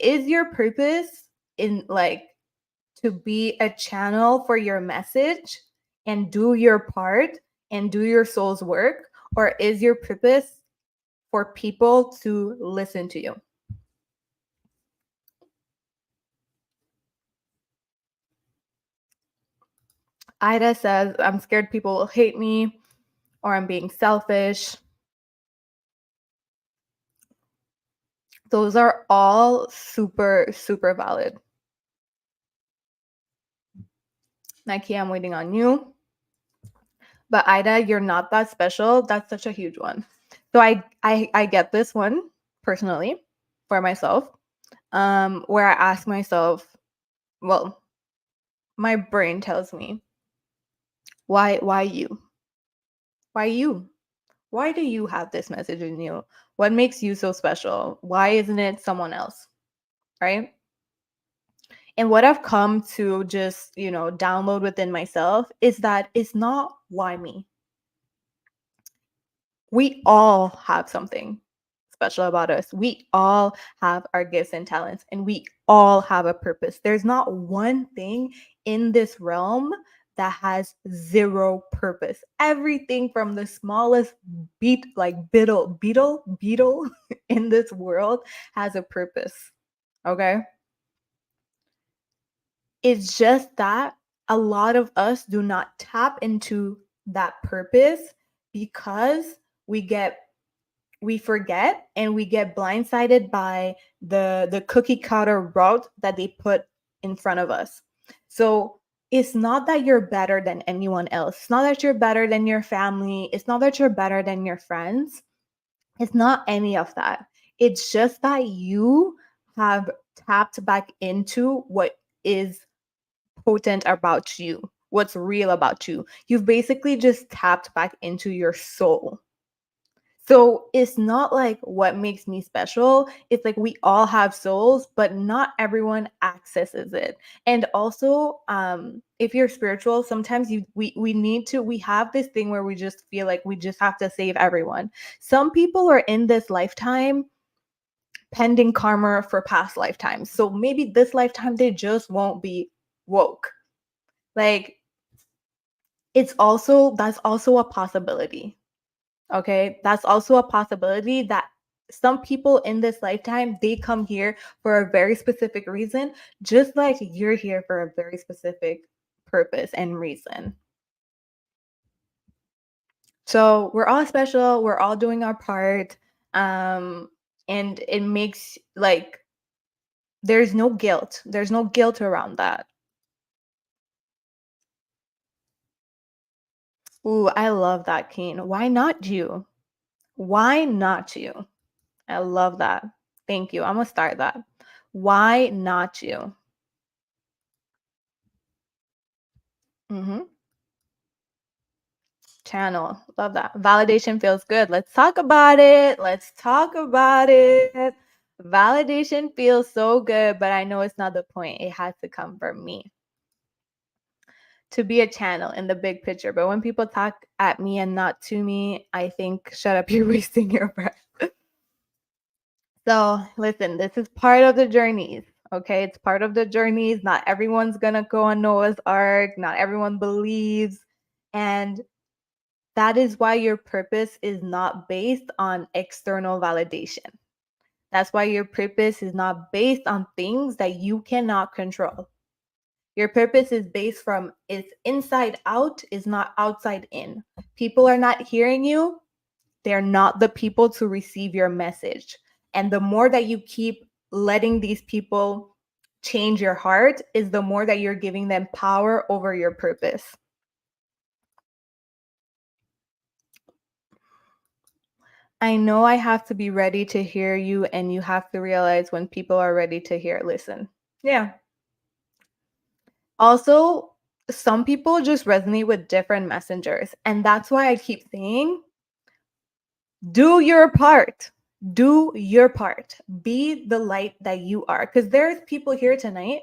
Is your purpose in like to be a channel for your message and do your part and do your soul's work? Or is your purpose for people to listen to you? Ida says, I'm scared people will hate me, or I'm being selfish. Those are all super valid. Nike, I'm waiting on you. But Ida, you're not that special. That's such a huge one. So I get this one personally for myself, where I ask myself, well, my brain tells me, why you? Why you? Why do you have this message in you? What makes you so special? Why isn't it someone else? Right? And what I've come to just, download within myself is that it's not why me. We all have something special about us. We all have our gifts and talents, and we all have a purpose. There's not one thing in this realm that has zero purpose. Everything from the smallest beetle in this world has a purpose. Okay? It's just that a lot of us do not tap into that purpose because we forget and we get blindsided by the cookie cutter route that they put in front of us. So it's not that you're better than anyone else. It's not that you're better than your family. It's not that you're better than your friends. It's not any of that. It's just that you have tapped back into what is potent about you, what's real about you. You've basically just tapped back into your soul. So it's not like what makes me special. It's like we all have souls, but not everyone accesses it. And also, if you're spiritual, sometimes we have this thing where we just feel like we just have to save everyone. Some people are in this lifetime pending karma for past lifetimes. So maybe this lifetime they just won't be woke. Like that's also a possibility. Okay, that's also a possibility that some people in this lifetime, they come here for a very specific reason, just like you're here for a very specific purpose and reason. So we're all special, we're all doing our part, and it makes like there's no guilt around that. Ooh, I love that, Keen. Why not you? Why not you? I love that. Thank you. I'm gonna start that. Why not you? Channel. Love that. Validation feels good. Let's talk about it. Let's talk about it. Validation feels so good, but I know it's not the point. It has to come from me to be a channel in the big picture. But when people talk at me and not to me, I think, shut up, you're wasting your breath. So listen, this is part of the journeys. Okay, it's part of the journeys. Not everyone's gonna go on Noah's Ark. Not everyone believes. And that is why your purpose is not based on external validation. That's why your purpose is not based on things that you cannot control. Your purpose is based from it's inside out, is not outside in. People are not hearing you. They're not the people to receive your message. And the more that you keep letting these people change your heart, is the more that you're giving them power over your purpose. I know I have to be ready to hear you, and you have to realize when people are ready to listen. Yeah. Also, some people just resonate with different messengers. And that's why I keep saying, do your part. Do your part. Be the light that you are. Because there's people here tonight,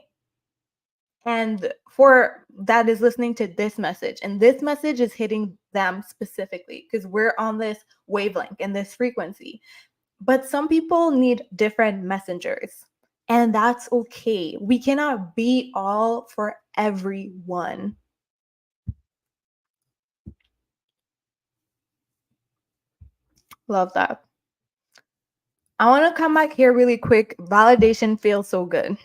and for that is listening to this message. And this message is hitting them specifically because we're on this wavelength and this frequency. But some people need different messengers, and that's okay. We cannot be all for everyone. Love that. I want to come back here really quick. Validation feels so good.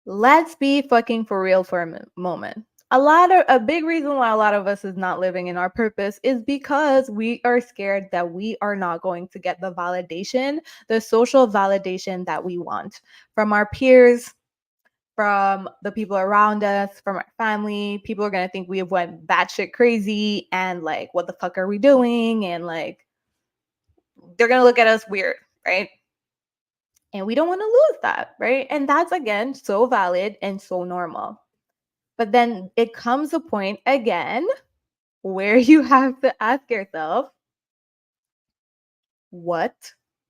Let's be fucking for real for a moment. A big reason why a lot of us is not living in our purpose is because we are scared that we are not going to get the validation, the social validation that we want from our peers, from the people around us, from our family. People are gonna think we have went batshit crazy and like, what the fuck are we doing? And like, they're gonna look at us weird, right? And we don't want to lose that, right? And that's again so valid and so normal. But then it comes a point again where you have to ask yourself, what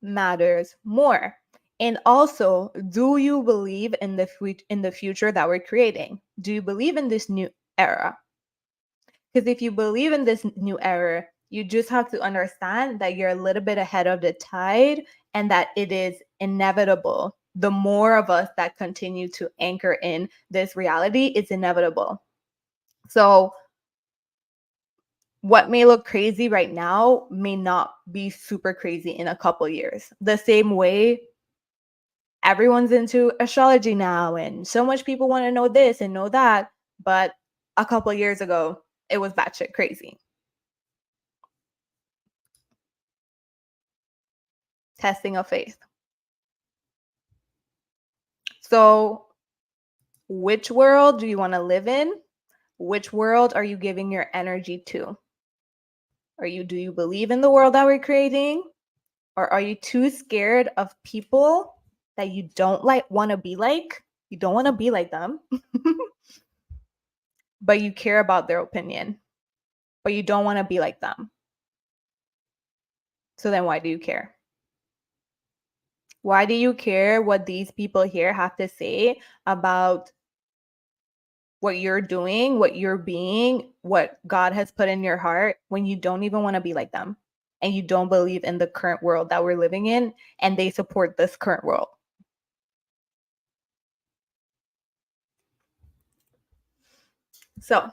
matters more? And also, do you believe in the future that we're creating? Do you believe in this new era? Because if you believe in this new era, you just have to understand that you're a little bit ahead of the tide and that it is inevitable. The more of us that continue to anchor in this reality, it's inevitable. So, what may look crazy right now may not be super crazy in a couple years. The same way everyone's into astrology now, and so much people want to know this and know that, but a couple years ago, it was batshit crazy. Testing of faith. So, which world do you want to live in? Which world are you giving your energy to? Do you believe in the world that we're creating? Or are you too scared of people that you don't want to be like? You don't want to be like them, but you care about their opinion, but you don't want to be like them. So then why do you care? Why do you care what these people here have to say about what you're doing, what you're being, what God has put in your heart when you don't even want to be like them and you don't believe in the current world that we're living in and they support this current world? So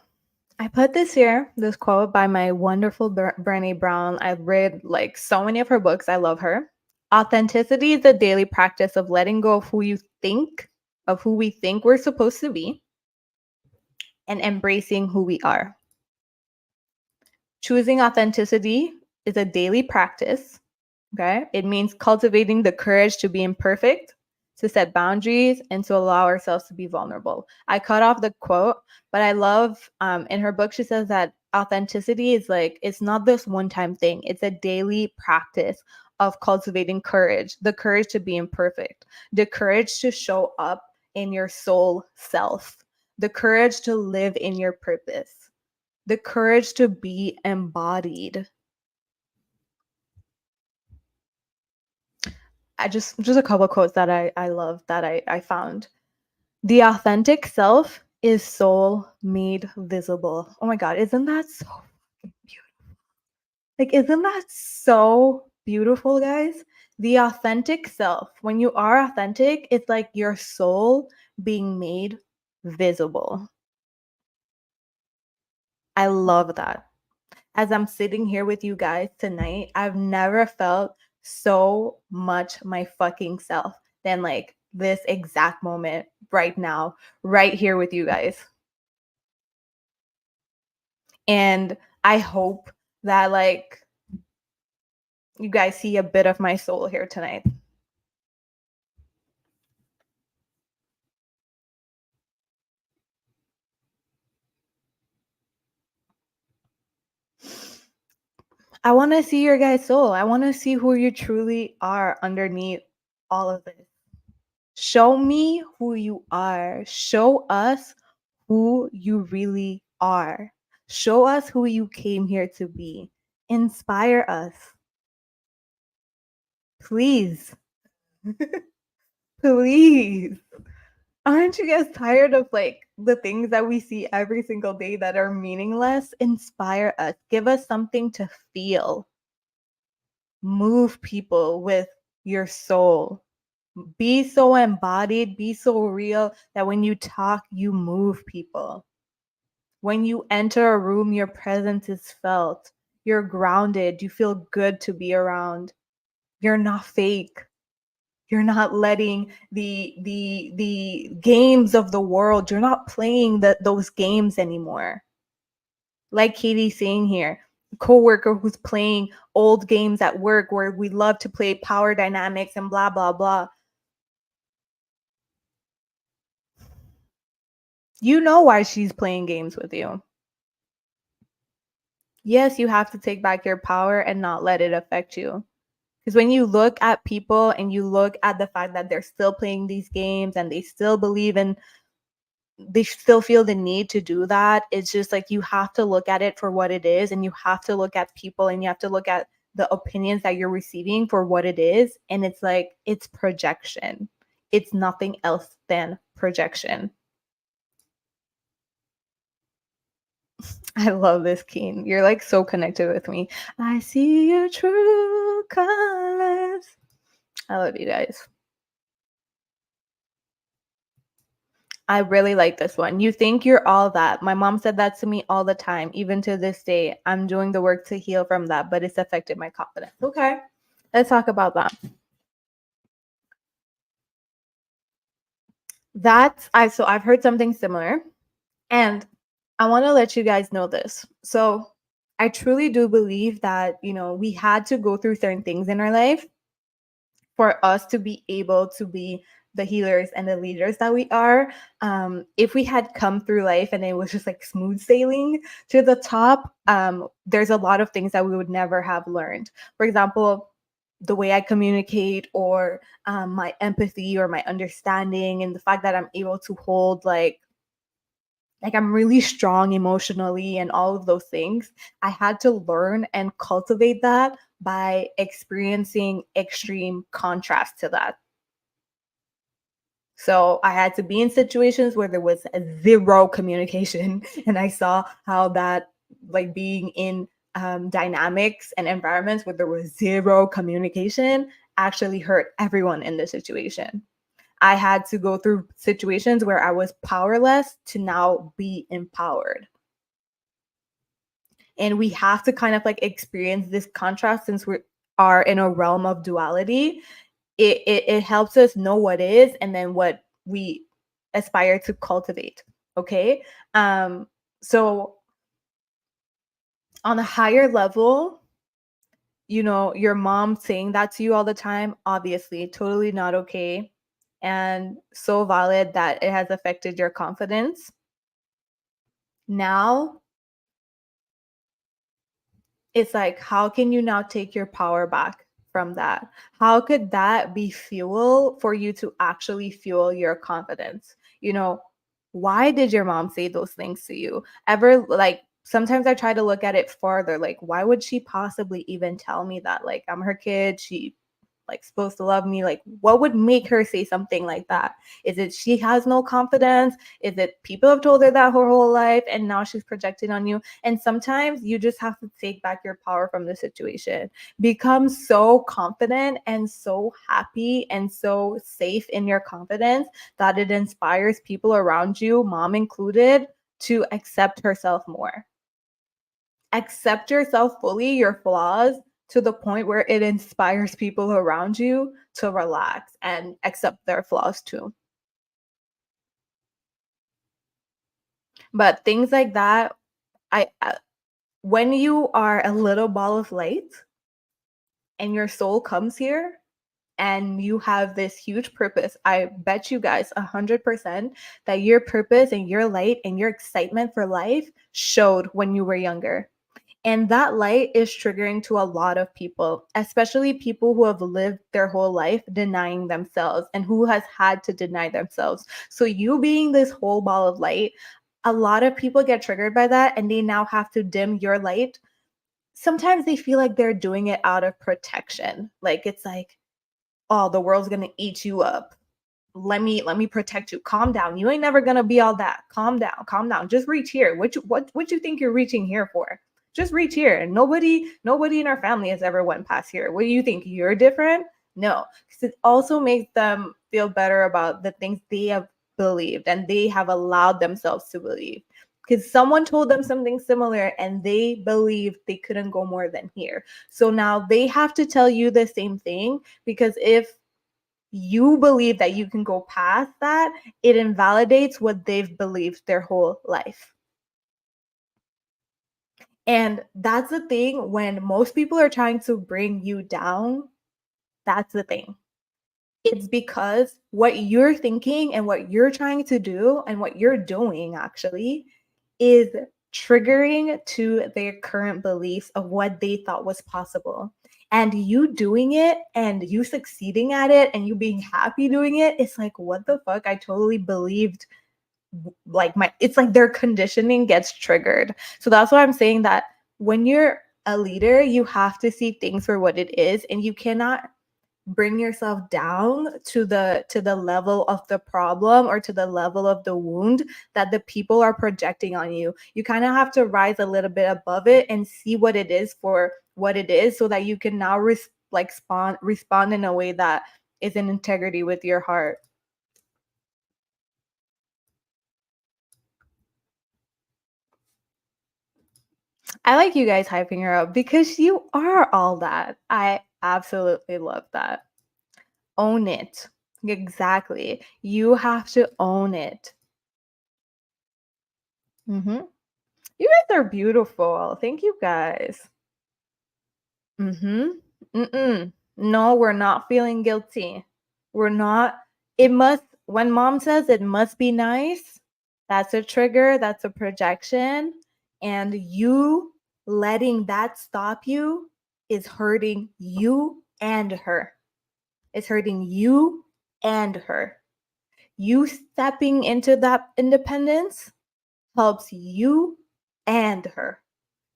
I put this here, this quote by my wonderful Brené Brown. I've read like so many of her books. I love her. Authenticity is the daily practice of letting go of who we think we're supposed to be, and embracing who we are. Choosing authenticity is a daily practice. Okay. It means cultivating the courage to be imperfect, to set boundaries, and to allow ourselves to be vulnerable. I cut off the quote, but I love in her book, she says that authenticity is like, it's not this one time thing, it's a daily practice of cultivating courage, the courage to be imperfect, the courage to show up in your soul self, the courage to live in your purpose. the courage to be embodied. I just a couple quotes that I love that I found. The authentic self is soul made visible. Oh my God, isn't that so beautiful? Like, isn't that so beautiful, guys? The authentic self, when you are authentic, it's like your soul being made visible. I love that. As I'm sitting here with you guys tonight, I've never felt so much my fucking self than like this exact moment right now, right here with you guys. And I hope that like you guys see a bit of my soul here tonight. I want to see your guys' soul. I want to see who you truly are underneath all of this. Show me who you are. Show us who you really are. Show us who you came here to be. Inspire us. Please. Please. Aren't you guys tired of like the things that we see every single day that are meaningless? Inspire us. Give us something to feel. Move people with your soul. Be so embodied, be so real that when you talk, you move people. When you enter a room, your presence is felt. You're grounded. You feel good to be around. You're not fake. You're not letting the games of the world, you're not playing those games anymore. Like Katie's saying here, coworker who's playing old games at work where we love to play power dynamics and blah blah blah. You know why she's playing games with you. Yes, you have to take back your power and not let it affect you. Because when you look at people and you look at the fact that they're still playing these games and they still believe in, they still feel the need to do that, it's just like you have to look at it for what it is, and you have to look at people and you have to look at the opinions that you're receiving for what it is. And it's like, it's projection. It's nothing else than projection. I love this, Keen. You're like so connected with me. I see your true colors. I love you guys. I really like this one. You think you're all that. My mom said that to me all the time. Even to this day, I'm doing the work to heal from that, but it's affected my confidence. Okay, let's talk about that. So I've heard something similar, and I want to let you guys know this. So I truly do believe that, we had to go through certain things in our life for us to be able to be the healers and the leaders that we are. If we had come through life and it was just like smooth sailing to the top, there's a lot of things that we would never have learned. For example, the way I communicate, or my empathy, or my understanding, and the fact that I'm able to hold like I'm really strong emotionally and all of those things. I had to learn and cultivate that by experiencing extreme contrast to that. So I had to be in situations where there was zero communication, and I saw how that, like being in dynamics and environments where there was zero communication, actually hurt everyone in the situation. I had to go through situations where I was powerless to now be empowered. And we have to kind of like experience this contrast since we are in a realm of duality. It helps us know what is and then what we aspire to cultivate. Okay. So on a higher level, your mom saying that to you all the time, obviously totally not okay, and so valid that it has affected your confidence. Now it's like, how can you now take your power back from that? How could that be fuel for you to actually fuel your confidence? Why did your mom say those things to you? Ever like sometimes I try to look at it farther. Like, why would she possibly even tell me that? Like, I'm her kid. She like supposed to love me. Like, what would make her say something like that? Is it she has no confidence? Is it people have told her that her whole life and now she's projecting on you? And sometimes you just have to take back your power from the situation. Become so confident and so happy and so safe in your confidence that it inspires people around you, mom included, to accept herself more. Accept yourself fully, your flaws, to the point where it inspires people around you to relax and accept their flaws too. But things like that, when you are a little ball of light and your soul comes here and you have this huge purpose, I bet you guys 100% that your purpose and your light and your excitement for life showed when you were younger. And that light is triggering to a lot of people, especially people who have lived their whole life denying themselves and who has had to deny themselves. So you being this whole ball of light, a lot of people get triggered by that and they now have to dim your light. Sometimes they feel like they're doing it out of protection. Like it's like, oh, the world's going to eat you up. Let me protect you. Calm down. You ain't never gonna be all that. Calm down. Calm down. Just reach here. What you think you're reaching here for? Just reach here. And nobody in our family has ever went past here. What do you think? You're different? No. Because it also makes them feel better about the things they have believed and they have allowed themselves to believe. Because someone told them something similar and they believed they couldn't go more than here. So now they have to tell you the same thing, because if you believe that you can go past that, it invalidates what they've believed their whole life. And that's the thing, when most people are trying to bring you down, that's the thing. It's because what you're thinking and what you're trying to do and what you're doing actually is triggering to their current beliefs of what they thought was possible. And you doing it and you succeeding at it and you being happy doing it, it's like, what the fuck? I totally believed, like, it's like their conditioning gets triggered. So that's why I'm saying that when you're a leader, you have to see things for what it is, and you cannot bring yourself down to the level of the problem or to the level of the wound that the people are projecting on you. You kind of have to rise a little bit above it and see what it is for what it is, so that you can now respond in a way that is in integrity with your heart. I like you guys hyping her up because you are all that. I absolutely love that. Own it. Exactly. You have to own it. You guys are beautiful. Thank you guys. No, we're not feeling guilty. We're not. It must, when mom says it must be nice, that's a trigger, that's a projection. And you letting that stop you is hurting you and her. It's hurting you and her. You stepping into that independence helps you and her,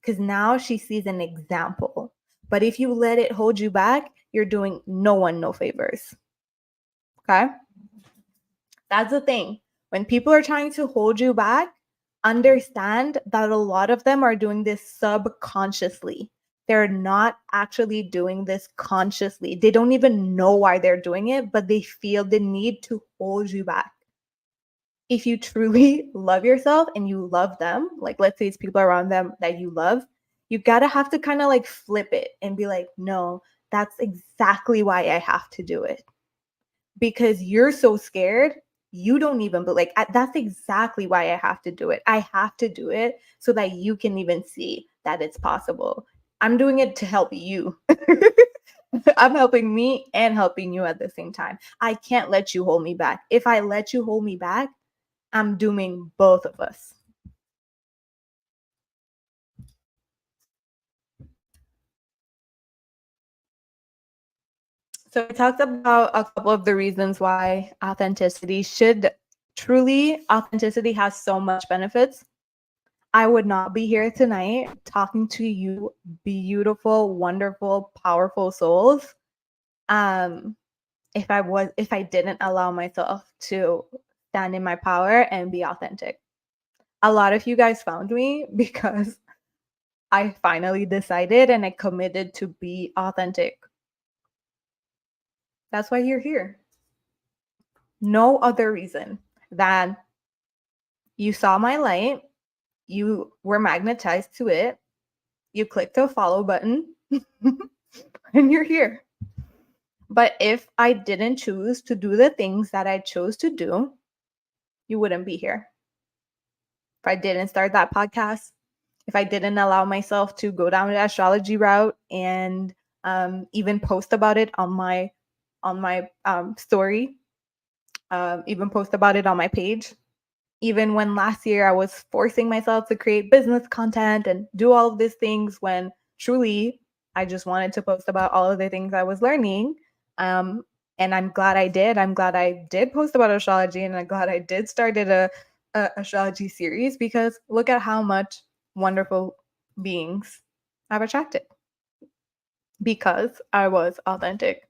because now she sees an example. But if you let it hold you back, you're doing no one no favors. Okay? That's the thing. When people are trying to hold you back, understand that a lot of them are doing this subconsciously. They're not actually doing this consciously. They don't even know why they're doing it, but they feel the need to hold you back. If you truly love yourself and you love them, like let's say it's people around them that you love, you gotta have to kind of like flip it and be like, no, that's exactly why I have to do it. Because you're so scared, you don't even, but like, that's exactly why I have to do it. I have to do it so that you can even see that it's possible. I'm doing it to help you. I'm helping me and helping you at the same time. I can't let you hold me back. If I let you hold me back, I'm dooming both of us. So we talked about a couple of the reasons why authenticity has so much benefits. I would not be here tonight talking to you beautiful, wonderful, powerful souls. Um, if I didn't allow myself to stand in my power and be authentic. A lot of you guys found me because I finally decided and I committed to be authentic. That's why you're here. No other reason than you saw my light, you were magnetized to it, you clicked the follow button, and you're here. But if I didn't choose to do the things that I chose to do, you wouldn't be here. If I didn't start that podcast, if I didn't allow myself to go down the astrology route and even post about it on my story, even post about it on my page, even when last year I was forcing myself to create business content and do all of these things when truly I just wanted to post about all of the things I was learning. Um, and I'm glad I did. I'm glad I did post about astrology, and I'm glad I did started a astrology series, because look at how much wonderful beings I've attracted because I was authentic.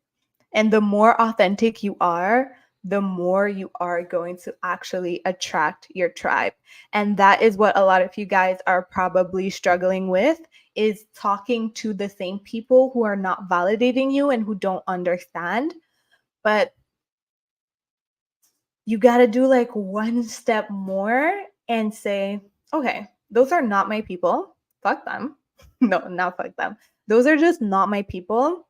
And the more authentic you are, the more you are going to actually attract your tribe. And that is what a lot of you guys are probably struggling with, is talking to the same people who are not validating you and who don't understand. But you got to do like one step more and say, okay, those are not my people. Fuck them. No, not fuck them. Those are just not my people.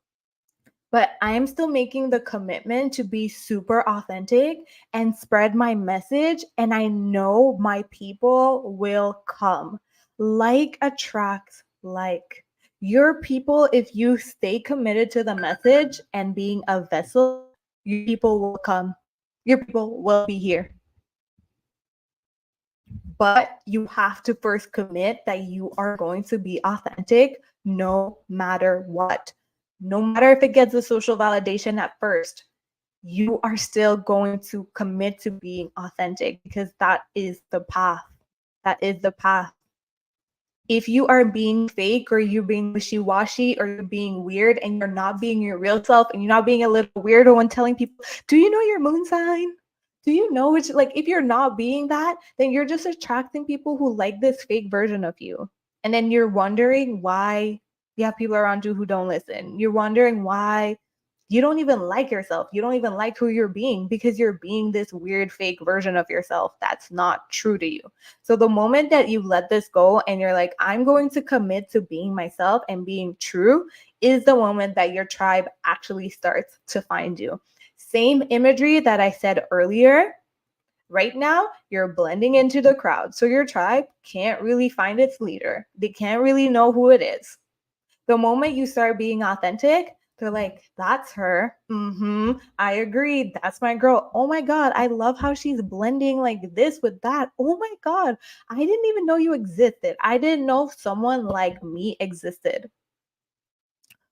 But I'm still making the commitment to be super authentic and spread my message. And I know my people will come. Like attracts like. Your people, if you stay committed to the message and being a vessel, your people will come. Your people will be here. But you have to first commit that you are going to be authentic no matter what. No matter if it gets a social validation at first, you are still going to commit to being authentic, because that is the path. That is the path. If you are being fake, or you're being wishy-washy, or you're being weird and you're not being your real self, and you're not being a little weirdo and telling people, do you know your moon sign? Do you know which, like, if you're not being that, then you're just attracting people who like this fake version of you. And then you're wondering why you have people around you who don't listen. You're wondering why you don't even like yourself. You don't even like who you're being, because you're being this weird fake version of yourself that's not true to you. So the moment that you let this go and you're like, I'm going to commit to being myself and being true, is the moment that your tribe actually starts to find you. Same imagery that I said earlier. Right now, you're blending into the crowd. So your tribe can't really find its leader. They can't really know who it is. The moment you start being authentic, they're like, that's her. I agree. That's my girl. Oh my God. I love how she's blending like this with that. Oh my God. I didn't even know you existed. I didn't know someone like me existed.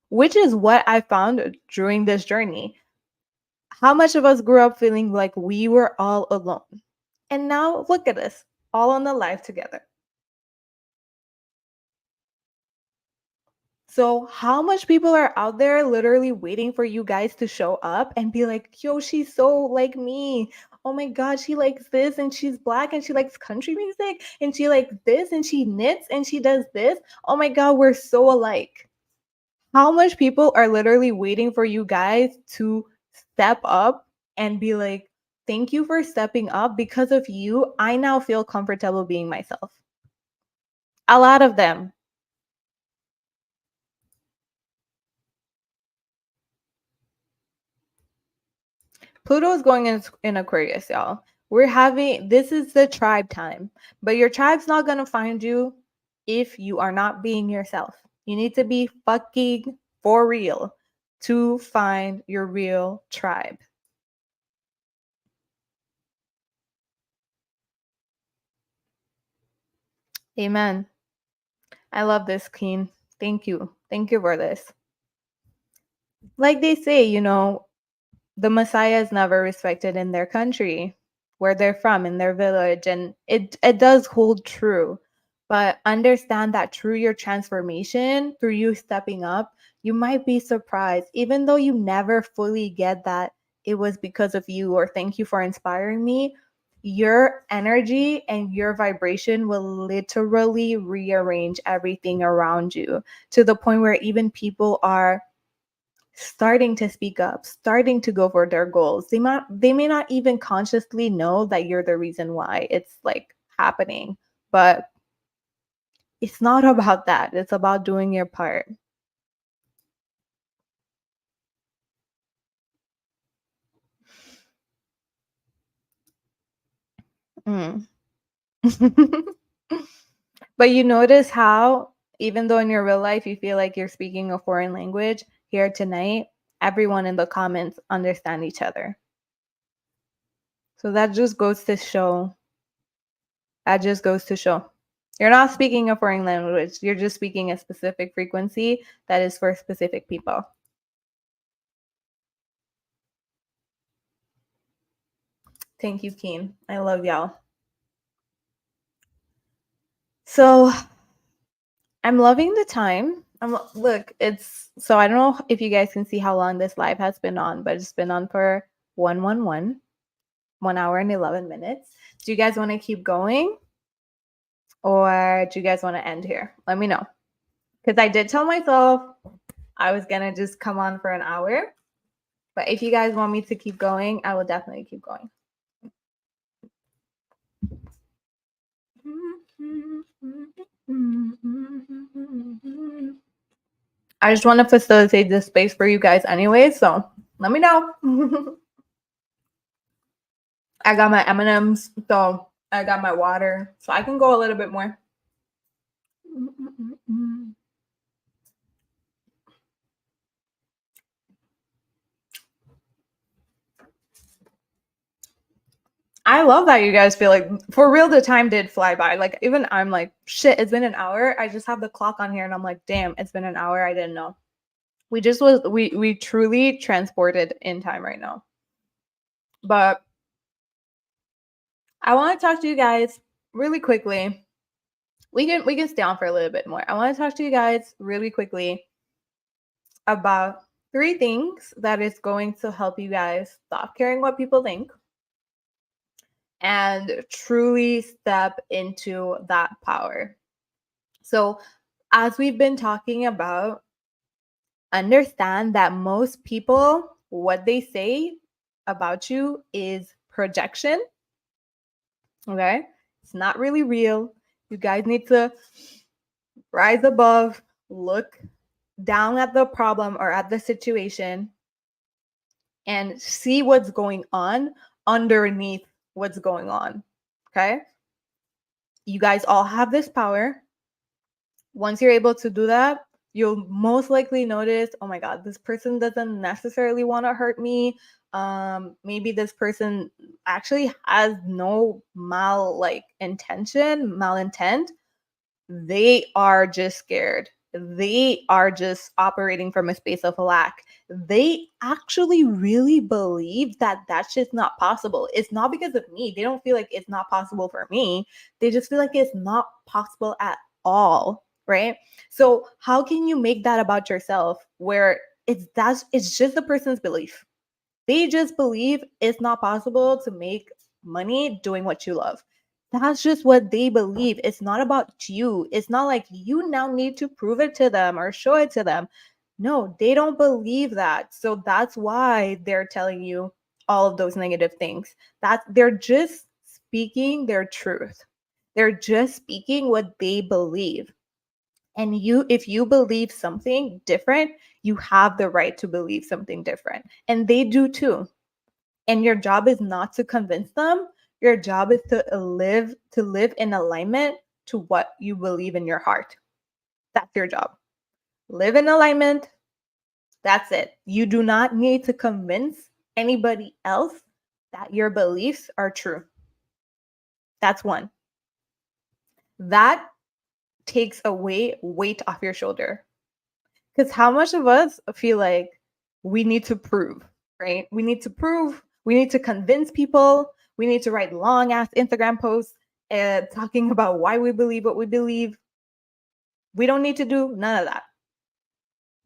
Which is what I found during this journey. How much of us grew up feeling like we were all alone? And now look at us, all on the live together. So, how much people are out there literally waiting for you guys to show up and be like, yo, she's so like me. Oh my God, she likes this and she's black and she likes country music and she likes this and she knits and she does this. Oh my God, we're so alike. How much people are literally waiting for you guys to step up and be like, thank you for stepping up. Because of you, I now feel comfortable being myself. A lot of them. Pluto is going in Aquarius, y'all. This is the tribe time, but your tribe's not going to find you if you are not being yourself. You need to be fucking for real to find your real tribe. Amen. I love this, Queen. Thank you. Thank you for this. Like they say, the Messiah is never respected in their country, where they're from, in their village, and it does hold true. But understand that through your transformation, through you stepping up, you might be surprised, even though you never fully get that it was because of you or thank you for inspiring me. Your energy and your vibration will literally rearrange everything around you to the point where even people are starting to speak up, starting to go for their goals. They may not even consciously know that you're the reason why it's like happening, but it's not about that. It's about doing your part. Mm. But you notice how, even though in your real life you feel like you're speaking a foreign language, here tonight, everyone in the comments understand each other. So that just goes to show. That just goes to show. You're not speaking a foreign language. You're just speaking a specific frequency that is for specific people. Thank you, Keen. I love y'all. So I'm loving the time. Look, it's so I don't know if you guys can see how long this live has been on, but it's been on for 1 hour and 11 minutes. Do you guys want to keep going? Or do you guys want to end here? Let me know. Because I did tell myself I was going to just come on for an hour. But if you guys want me to keep going, I will definitely keep going. I just want to facilitate this space for you guys anyway, so let me know. I got my M&Ms, so I got my water, so I can go a little bit more. I love that you guys feel like, for real, the time did fly by. Like, even I'm like, shit, it's been an hour. I just have the clock on here and I'm like, damn, it's been an hour. I didn't know. We truly transported in time right now. But I want to talk to you guys really quickly. We can stay on for a little bit more. I want to talk to you guys really quickly about 3 things that is going to help you guys stop caring what people think and truly step into that power. So, as we've been talking about, understand that most people, what they say about you is projection. Okay? It's not really real. You guys need to rise above, look down at the problem or at the situation, and see what's going on underneath what's going on. Okay? You guys all have this power. Once you're able to do that, you'll most likely notice, oh my God, this person doesn't necessarily want to hurt me. Maybe this person actually has no malintent. They are just scared. They are just operating from a space of lack. They actually really believe that that's just not possible. It's not because of me. They don't feel like it's not possible for me. They just feel like it's not possible at all, right? So how can you make that about yourself where it's just the person's belief? They just believe it's not possible to make money doing what you love. That's just what they believe. It's not about you. It's not like you now need to prove it to them or show it to them. No, they don't believe that. So that's why they're telling you all of those negative things. That they're just speaking their truth. They're just speaking what they believe. And if you believe something different, you have the right to believe something different. And they do too. And your job is not to convince them. Your job is to live in alignment to what you believe in your heart. That's your job. Live in alignment. That's it. You do not need to convince anybody else that your beliefs are true. That's one. That takes away weight off your shoulder. Because how much of us feel like we need to prove, right? We need to prove, we need to convince people, we need to write long ass Instagram posts. talking about why we believe what we believe. We don't need to do none of that.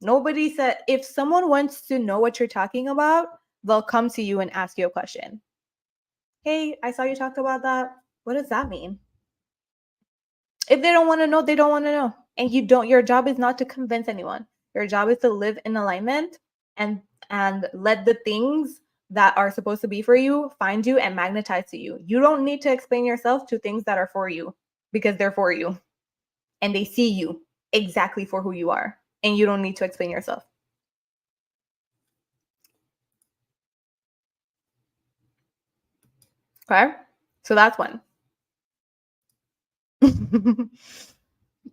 Nobody said, if someone wants to know what you're talking about, they'll come to you and ask you a question. Hey, I saw you talk about that. What does that mean? If they don't want to know, they don't want to know. And your job is not to convince anyone. Your job is to live in alignment and let the things that are supposed to be for you find you and magnetize to you. You don't need to explain yourself to things that are for you because they're for you and they see you exactly for who you are. And you don't need to explain yourself. Okay? So that's one.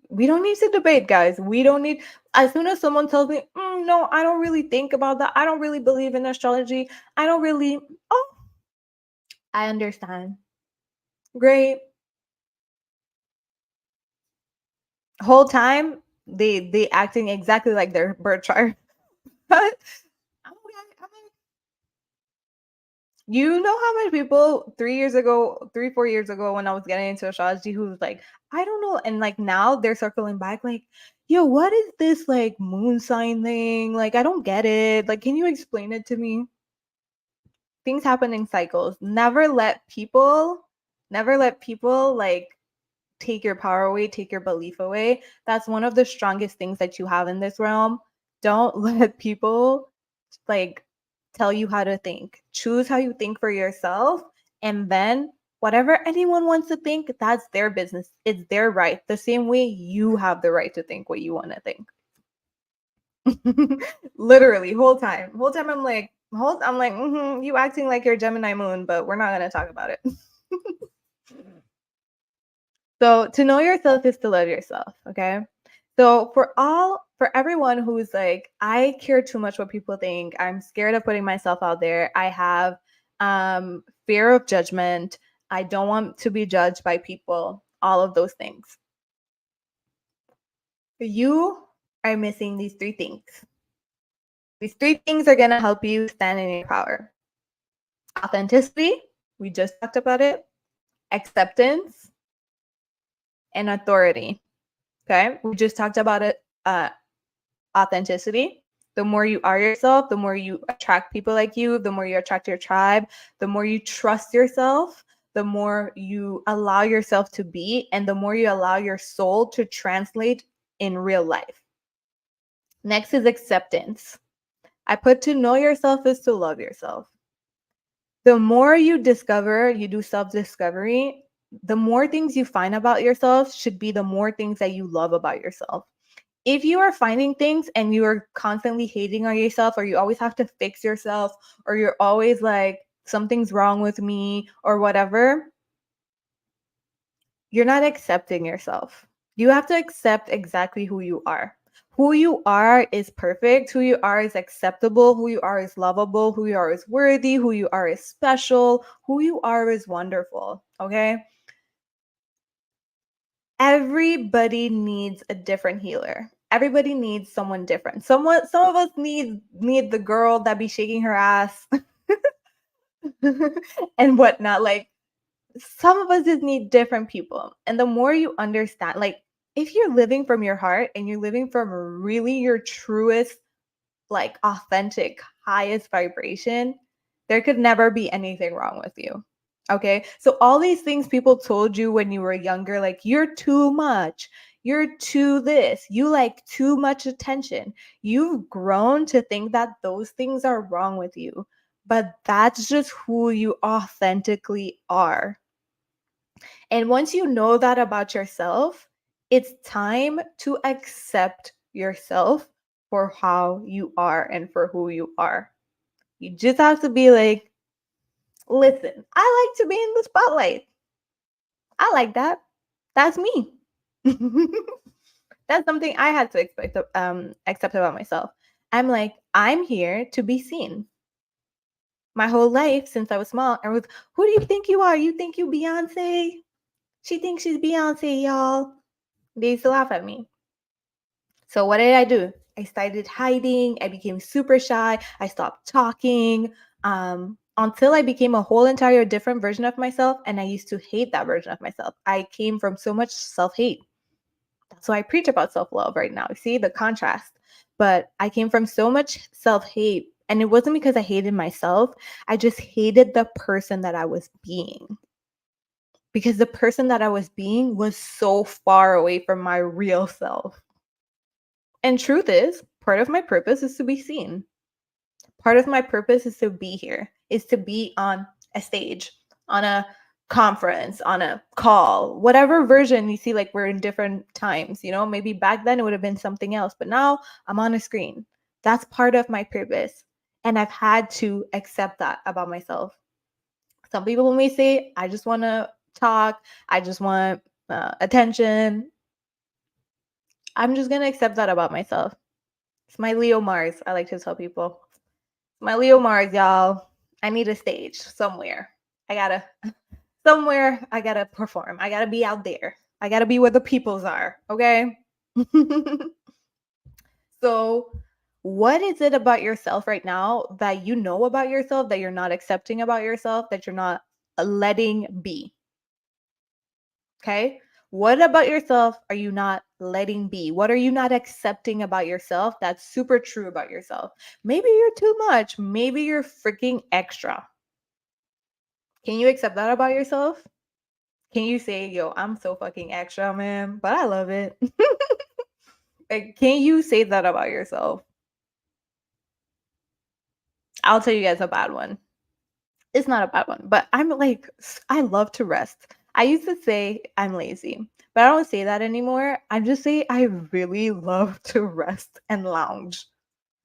We don't need to debate, guys. We don't need, as soon as someone tells me, no, I don't really think about that. I don't really believe in astrology. I don't really, oh, I understand. Great. Whole time, they acting exactly like their birth chart. You know how many people 4 years ago, when I was getting into astrology, who was like, I don't know. And like now they're circling back, like, yo, what is this like moon sign thing? Like, I don't get it. Like, can you explain it to me? Things happen in cycles. Never let people like take your power away, take your belief away. That's one of the strongest things that you have in this realm. Don't let people like tell you how to think. Choose how you think for yourself, and then whatever anyone wants to think, that's their business. It's their right. The same way you have the right to think what you want to think. Literally, whole time I'm like, you acting like you're Gemini moon, but we're not gonna talk about it. So to know yourself is to love yourself, okay? So for everyone who's like, I care too much what people think, I'm scared of putting myself out there, I have fear of judgment, I don't want to be judged by people, all of those things. You are missing these 3 things. These 3 things are going to help you stand in your power. Authenticity, we just talked about it. Acceptance and authority. Okay, we just talked about it. Authenticity. The more you are yourself, the more you attract people like you, the more you attract your tribe, the more you trust yourself, the more you allow yourself to be, and the more you allow your soul to translate in real life. Next is acceptance. I put to know yourself is to love yourself. The more you discover, you do self-discovery, the more things you find about yourself should be the more things that you love about yourself. If you are finding things and you are constantly hating on yourself, or you always have to fix yourself, or you're always like, something's wrong with me, or whatever, you're not accepting yourself. You have to accept exactly who you are. Who you are is perfect. Who you are is acceptable. Who you are is lovable. Who you are is worthy. Who you are is special. Who you are is wonderful. Okay? Everybody needs a different healer. Everybody needs someone different. Some of us need the girl that be shaking her ass and whatnot. Like, some of us just need different people. And the more you understand, like, if you're living from your heart and you're living from really your truest, like, authentic, highest vibration, there could never be anything wrong with you. Okay. So all these things people told you when you were younger, like, you're too much, you're too this, you like too much attention. You've grown to think that those things are wrong with you, but that's just who you authentically are. And once you know that about yourself, it's time to accept yourself for how you are and for who you are. You just have to be like, listen, I like to be in the spotlight. I like that. That's me. That's something I had to accept about myself. I'm like, I'm here to be seen. My whole life since I was small, I was, who do you think you are? You think you Beyonce? She thinks she's Beyonce, y'all. They used to laugh at me. So what did I do? I started hiding. I became super shy. I stopped talking. until I became a whole entire different version of myself, and I used to hate that version of myself. I came from so much self-hate. That's why I preach about self-love right now. See the contrast. But I came from so much self-hate, and it wasn't because I hated myself. I just hated the person that I was being. Because the person that I was being was so far away from my real self. And truth is, part of my purpose is to be seen. Part of my purpose is to be here, is to be on a stage, on a conference, on a call, whatever version you see, like we're in different times, maybe back then it would have been something else, but now I'm on a screen. That's part of my purpose. And I've had to accept that about myself. Some people may say, I just want to talk, I just want attention. I'm just going to accept that about myself. It's my Leo Mars, I like to tell people. My Leo Mars, y'all. I need a stage somewhere. I gotta perform. I gotta be out there. I gotta be where the peoples are. Okay. So, what is it about yourself right now that you know about yourself that you're not accepting about yourself, that you're not letting be? Okay. What about yourself are you not letting be? What are you not accepting about yourself that's super true about yourself? Maybe you're too much. Maybe you're freaking extra. Can you accept that about yourself? Can you say, yo, I'm so fucking extra, man, but I love it? Like, can you say that about yourself? I'll tell you guys a bad one. It's not a bad one, but I'm like, I love to rest. I used to say I'm lazy, but I don't say that anymore. I just say I really love to rest and lounge.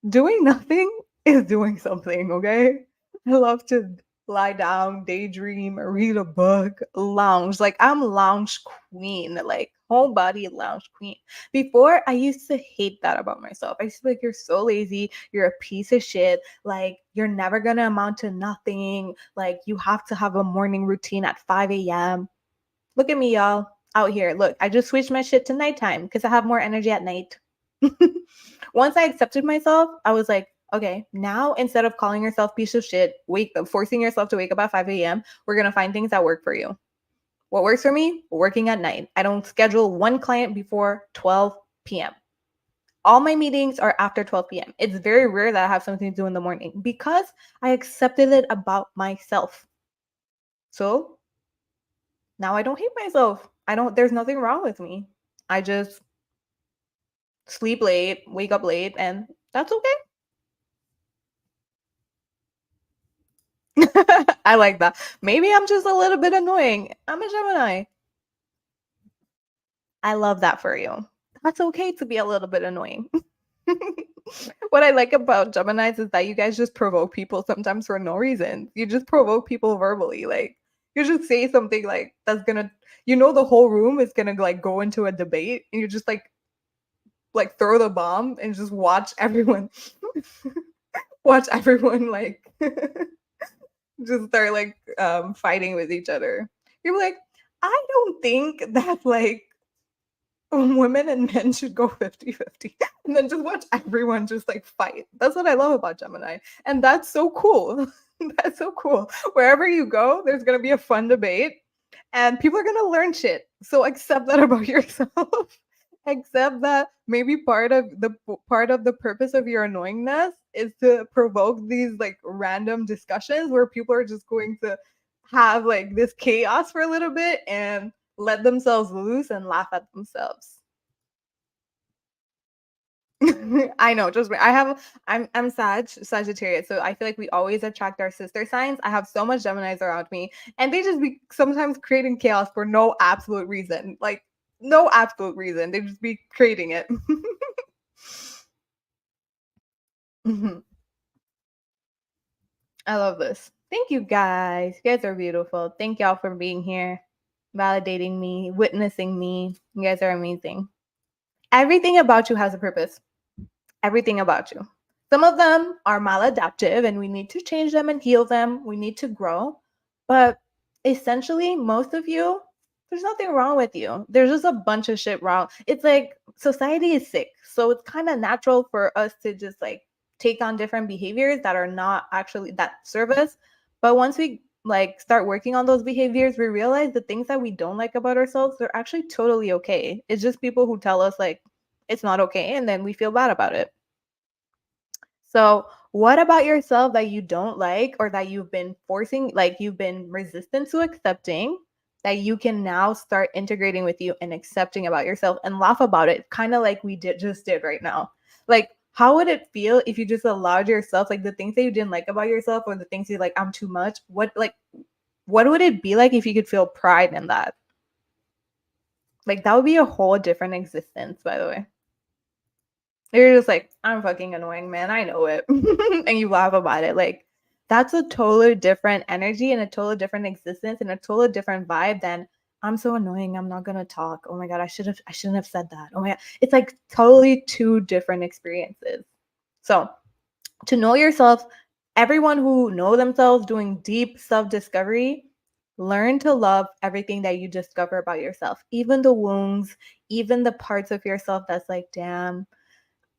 Doing nothing is doing something, okay? I love to lie down, daydream, read a book, lounge. Like I'm lounge queen, like whole body lounge queen. Before, I used to hate that about myself. I used to be like, you're so lazy, you're a piece of shit, like you're never gonna amount to nothing, like you have to have a morning routine at 5 a.m. Look at me, y'all, out here. Look, I just switched my shit to nighttime because I have more energy at night. Once I accepted myself, I was like, okay, now instead of calling yourself piece of shit, forcing yourself to wake up at 5 a.m., we're gonna find things that work for you. What works for me? Working at night. I don't schedule one client before 12 p.m. All my meetings are after 12 p.m. It's very rare that I have something to do in the morning because I accepted it about myself. So now I don't hate myself. There's nothing wrong with me. I just sleep late, wake up late, and that's okay. I like that. Maybe I'm just a little bit annoying. I'm a Gemini. I love that for you. That's okay to be a little bit annoying. What I like about Geminis is that you guys just provoke people sometimes for no reason. You just provoke people verbally. Like you just say something like that's gonna, the whole room is gonna like go into a debate, and you just like throw the bomb and just watch everyone like just start like fighting with each other. You're like, I don't think that like women and men should go 50-50. And then just watch everyone just like fight. That's what I love about Gemini. And that's so cool. That's so cool. Wherever you go, there's going to be a fun debate and people are going to learn shit. So accept that about yourself. Accept that maybe part of the purpose of your annoyingness is to provoke these like random discussions where people are just going to have like this chaos for a little bit and let themselves loose and laugh at themselves. I know, just I'm Sagittarius, so I feel like we always attract our sister signs. I have so much Geminis around me, and they just be sometimes creating chaos for no absolute reason. Like no absolute reason. They just be creating it. I love this. Thank you guys. You guys are beautiful. Thank y'all for being here, validating me, witnessing me. You guys are amazing. Everything about you has a purpose. Everything about you. Some of them are maladaptive and we need to change them and heal them. We need to grow. But essentially, most of you, there's nothing wrong with you. There's just a bunch of shit wrong. It's like society is sick. So it's kind of natural for us to just like take on different behaviors that are not actually that serve us. But once we like start working on those behaviors, we realize the things that we don't like about ourselves, they're actually totally okay. It's just people who tell us like it's not okay, and then we feel bad about it. So, what about yourself that you don't like or that you've been forcing, like you've been resistant to accepting, that you can now start integrating with you and accepting about yourself and laugh about it, kind of like we just did right now? Like, how would it feel if you just allowed yourself, like the things that you didn't like about yourself or the things you like, I'm too much? What would it be like if you could feel pride in that? Like, that would be a whole different existence, by the way. You're just like, I'm fucking annoying, man. I know it. And you laugh about it. Like, that's a totally different energy and a totally different existence and a totally different vibe than I'm so annoying. I'm not gonna talk. Oh my god, I shouldn't have said that. Oh my god. It's like totally two different experiences. So to know yourself, everyone who know themselves doing deep self-discovery, learn to love everything that you discover about yourself, even the wounds, even the parts of yourself that's like, damn,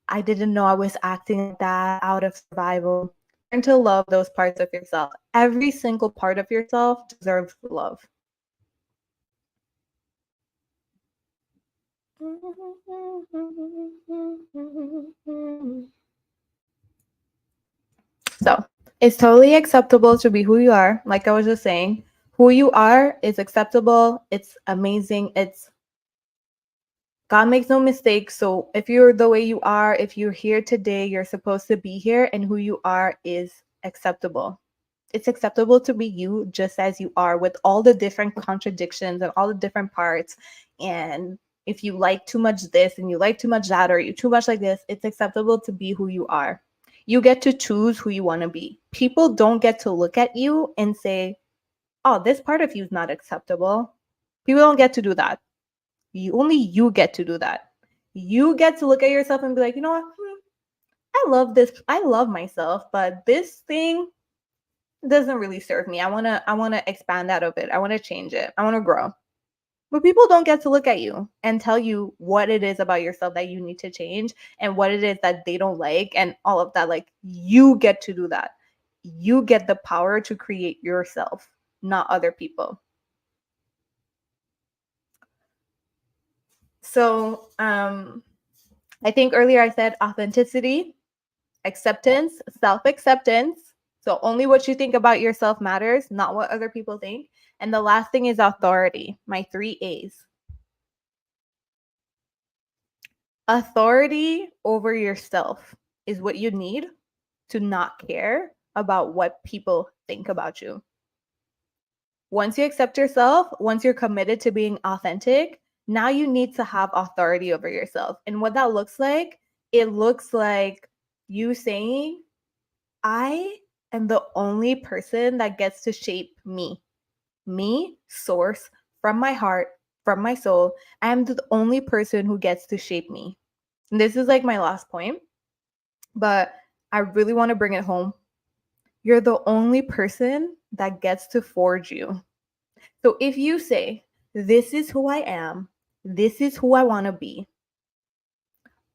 I didn't know I was acting like that out of survival. Learn to love those parts of yourself. Every single part of yourself deserves love. So it's totally acceptable to be who you are. Like I was just saying, who you are is acceptable. It's amazing. It's God makes no mistakes. So if you're the way you are, if you're here today, you're supposed to be here, and who you are is acceptable. It's acceptable to be you just as you are, with all the different contradictions and all the different parts. And if you like too much this and you like too much that, or you too much like this, it's acceptable to be who you are. You get to choose who you want to be. People don't get to look at you and say, oh, this part of you is not acceptable. People don't get to do that. Only you get to do that. You get to look at yourself and be like, you know what? I love this. I love myself, but this thing doesn't really serve me. I wanna expand that a bit. I want to change it. I want to grow. But people don't get to look at you and tell you what it is about yourself that you need to change and what it is that they don't like and all of that. Like, you get to do that. You get the power to create yourself, not other people. So, I think earlier I said authenticity, acceptance, self-acceptance. So only what you think about yourself matters, not what other people think. And the last thing is authority, my 3 A's. Authority over yourself is what you need to not care about what people think about you. Once you accept yourself, once you're committed to being authentic, now you need to have authority over yourself. And what that looks like, it looks like you saying, I am the only person that gets to shape me. Me, source, from my heart, from my soul. I am the only person who gets to shape me. And this is like my last point, but I really want to bring it home. You're the only person that gets to forge you. So if you say, this is who I am, this is who I want to be,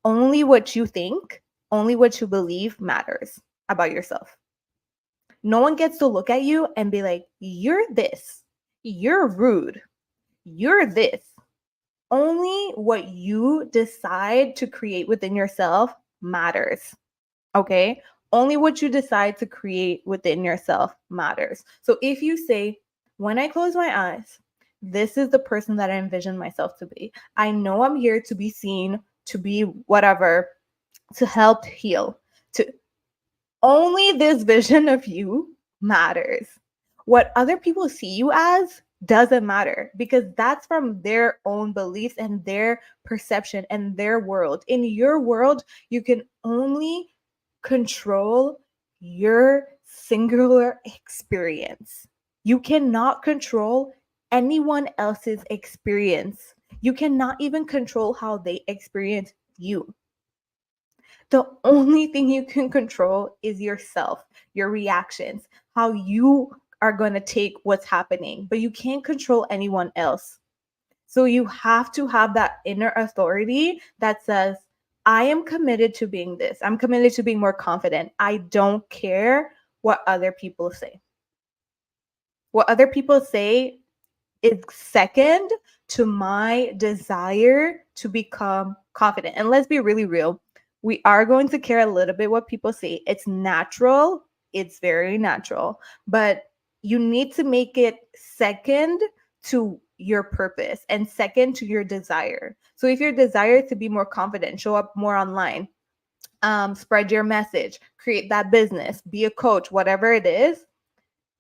only what you think, only what you believe matters about yourself. No one gets to look at you and be like, you're this, you're rude, you're this. Only what you decide to create within yourself matters. Okay? Only what you decide to create within yourself matters. So if you say, when I close my eyes, this is the person that I envision myself to be. I know I'm here to be seen, to be whatever, to help heal, to only this vision of you matters. What other people see you as doesn't matter, because that's from their own beliefs and their perception and their world. In your world, you can only control your singular experience. You cannot control anyone else's experience. You cannot even control how they experience you. The only thing you can control is yourself, your reactions, how you are going to take what's happening, but you can't control anyone else. So you have to have that inner authority that says, I am committed to being this. I'm committed to being more confident. I don't care what other people say. What other people say is second to my desire to become confident. And let's be really real. We are going to care a little bit what people say. It's natural. It's very natural. But you need to make it second to your purpose and second to your desire. So if your desire is to be more confident, show up more online, spread your message, create that business, be a coach, whatever it is,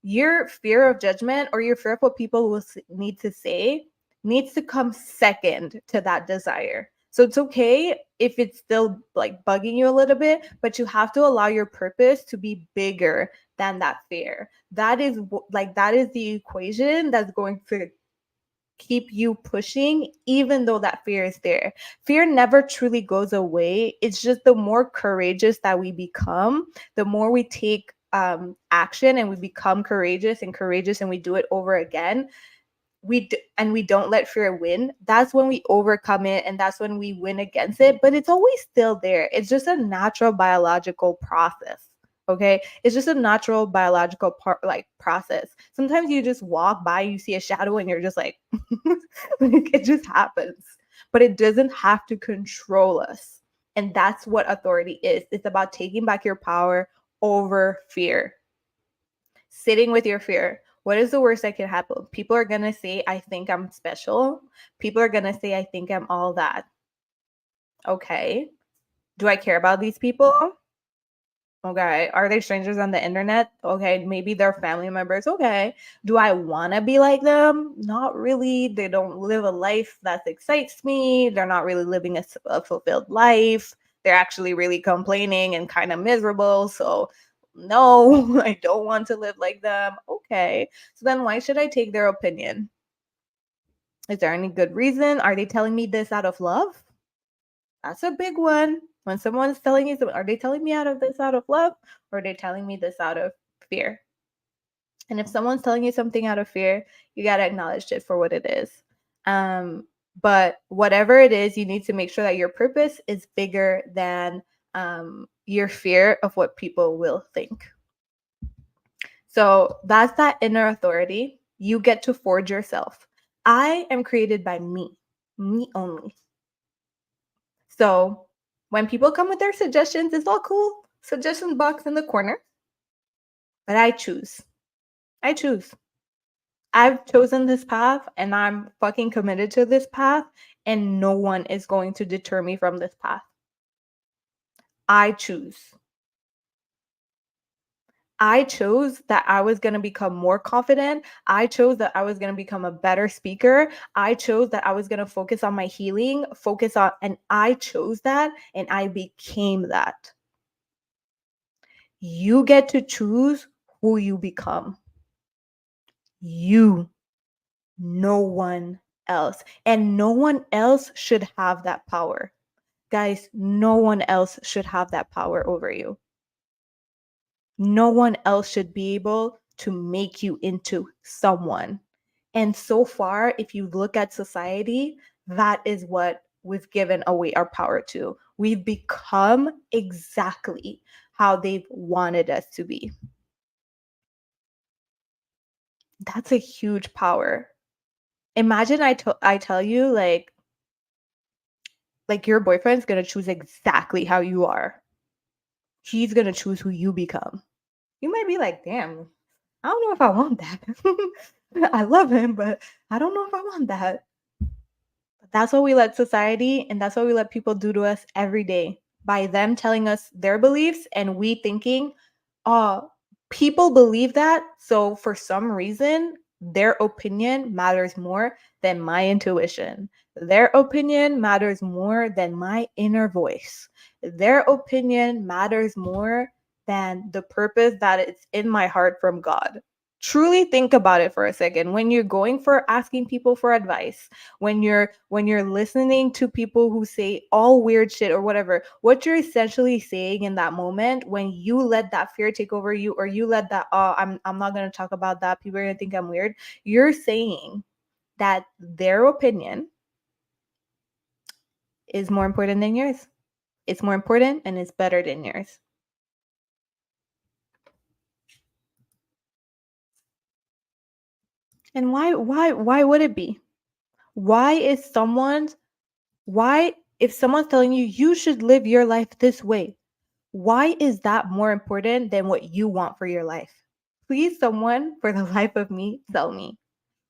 your fear of judgment or your fear of what people will need to say needs to come second to that desire. So it's okay if it's still like bugging you a little bit, but you have to allow your purpose to be bigger than that fear. That is that is the equation that's going to keep you pushing even though that fear is there. Fear never truly goes away. It's just the more courageous that we become, the more we take action and we become courageous and we do it over again, and we don't let fear win. That's when we overcome it and that's when we win against it, but it's always still there. It's just a natural biological process. Okay, it's just a natural biological process. Sometimes you just walk by, you see a shadow and you're just like it just happens, but it doesn't have to control us. And that's what authority is. It's about taking back your power over fear, sitting with your fear. What is the worst that could happen? People are going to say, I think I'm special. People are going to say, I think I'm all that. Okay. Do I care about these people? Okay. Are they strangers on the internet? Okay. Maybe they're family members. Okay. Do I want to be like them? Not really. They don't live a life that excites me. They're not really living a fulfilled life. They're actually really complaining and kind of miserable. So, no, I don't want to live like them. Okay. So then why should I take their opinion? Is there any good reason? Are they telling me this out of love? That's a big one. When someone's telling you, are they telling me out of love, or are they telling me this out of fear? And if someone's telling you something out of fear, you got to acknowledge it for what it is. But whatever it is, you need to make sure that your purpose is bigger than your fear of what people will think. So that's that inner authority. You get to forge yourself. I am created by me only. So when people come with their suggestions, it's all cool. Suggestion box in the corner. But I choose. I choose. I've chosen this path and I'm fucking committed to this path, and no one is going to deter me from this path. I choose. I chose that I was going to become more confident. I chose that I was going to become a better speaker. I chose that I was going to focus on my healing, and I chose that and I became that. You get to choose who you become. You, no one else. And no one else should have that power. Guys, no one else should have that power over you. No one else should be able to make you into someone. And so far, if you look at society, that is what we've given away our power to. We've become exactly how they've wanted us to be. That's a huge power. Imagine I tell you like your boyfriend's going to choose exactly how you are. He's going to choose who you become. You might be like, damn, I don't know if I want that. I love him, but I don't know if I want that. But that's what we let society and that's what we let people do to us every day, by them telling us their beliefs and we thinking, oh, people believe that. So for some reason, their opinion matters more than my intuition. Their opinion matters more than my inner voice. Their opinion matters more than the purpose that is in my heart from God. Truly think about it for a second. When you're going for asking people for advice, when you're listening to people who say all weird shit or whatever, what you're essentially saying in that moment, when you let that fear take over you, or you let that, oh, I'm not going to talk about that, people are going to think I'm weird, you're saying that their opinion is more important than yours. It's more important and it's better than yours. And why would it be? Why is someone's why if someone's telling you you should live your life this way, why is that more important than what you want for your life? Please, someone, for the life of me, tell me.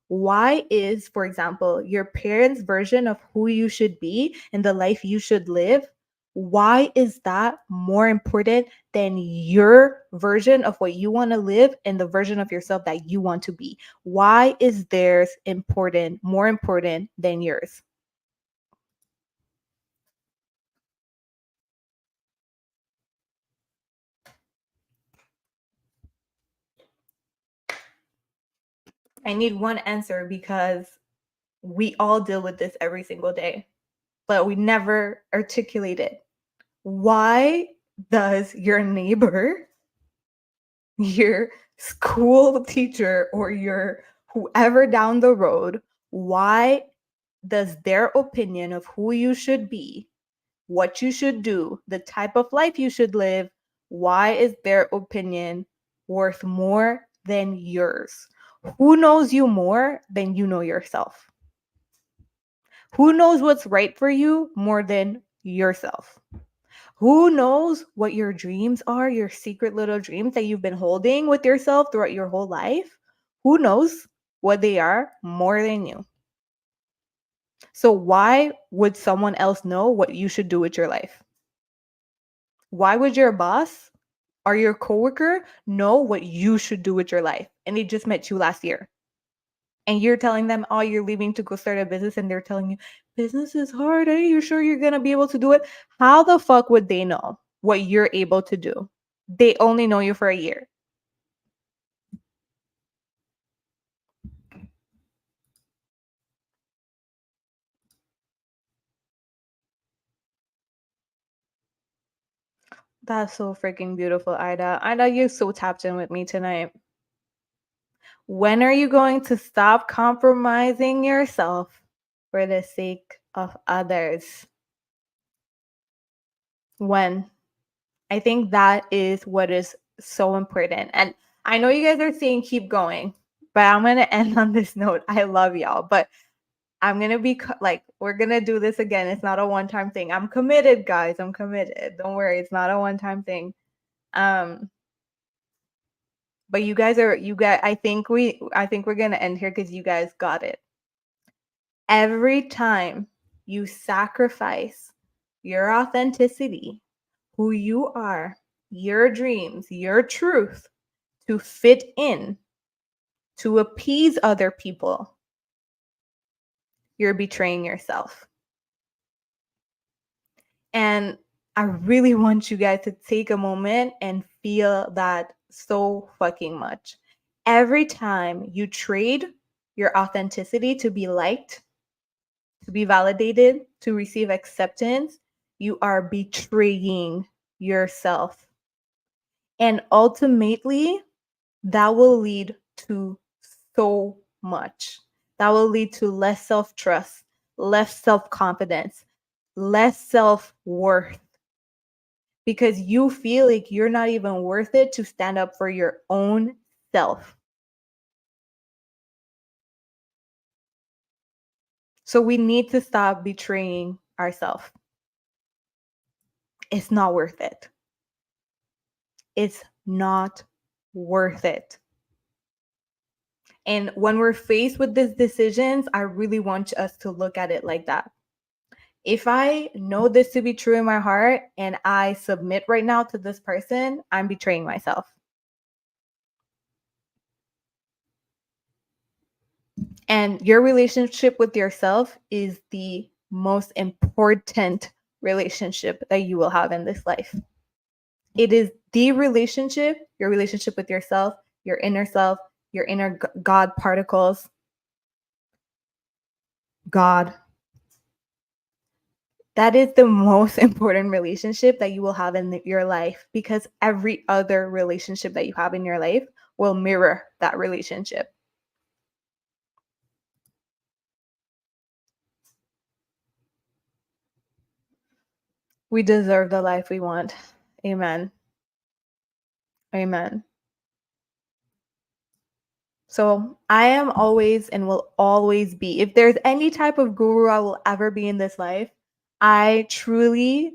Why is, for example, your parents' version of who you should be and the life you should live, why is that more important than your version of what you want to live and the version of yourself that you want to be? Why is theirs more important than yours? I need one answer because we all deal with this every single day, but we never articulate it. Why does your neighbor, your school teacher, or your whoever down the road, why does their opinion of who you should be, what you should do, the type of life you should live, why is their opinion worth more than yours? Who knows you more than you know yourself? Who knows what's right for you more than yourself? Who knows what your dreams are, your secret little dreams that you've been holding with yourself throughout your whole life? Who knows what they are more than you? So, why would someone else know what you should do with your life? Why would your boss or your coworker know what you should do with your life? And they just met you last year. And you're telling them, oh, you're leaving to go start a business, and they're telling you, business is hard. Are you sure you're going to be able to do it? How the fuck would they know what you're able to do? They only know you for a year. That's so freaking beautiful, Ida. Ida, you're so tapped in with me tonight. When are you going to stop compromising yourself for the sake of others? When? I think that is what is so important. And I know you guys are saying keep going, but I'm going to end on this note. I love y'all, but I'm going to be like, we're going to do this again. It's not a one-time thing. I'm committed, guys. I'm committed. Don't worry. It's not a one-time thing. But I think we're going to end here because you guys got it. Every time you sacrifice your authenticity, who you are, your dreams, your truth to fit in, to appease other people, you're betraying yourself. And I really want you guys to take a moment and feel that so fucking much. Every time you trade your authenticity to be liked, to be validated, to receive acceptance, you are betraying yourself. And ultimately, that will lead to so much. That will lead to less self-trust, less self-confidence, less self-worth, because you feel like you're not even worth it to stand up for your own self. So we need to stop betraying ourselves. It's not worth it. It's not worth it. And when we're faced with these decisions, I really want us to look at it like that. If I know this to be true in my heart and I submit right now to this person, I'm betraying myself. And your relationship with yourself is the most important relationship that you will have in this life. It is the relationship, your relationship with yourself, your inner God particles, God. That is the most important relationship that you will have in your life, because every other relationship that you have in your life will mirror that relationship. We deserve the life we want. Amen. Amen. So I am always and will always be, if there's any type of guru I will ever be in this life, I truly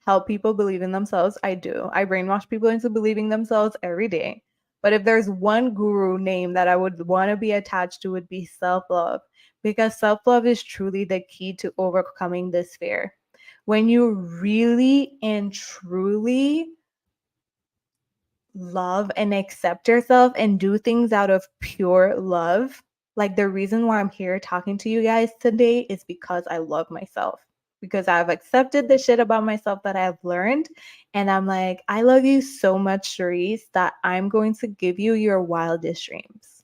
help people believe in themselves. I do. I brainwash people into believing themselves every day. But if there's one guru name that I would want to be attached to, would be self-love, because self-love is truly the key to overcoming this fear. When you really and truly love and accept yourself and do things out of pure love. Like the reason why I'm here talking to you guys today is because I love myself. Because I've accepted the shit about myself that I've learned. And I'm like, I love you so much, Charisse, that I'm going to give you your wildest dreams.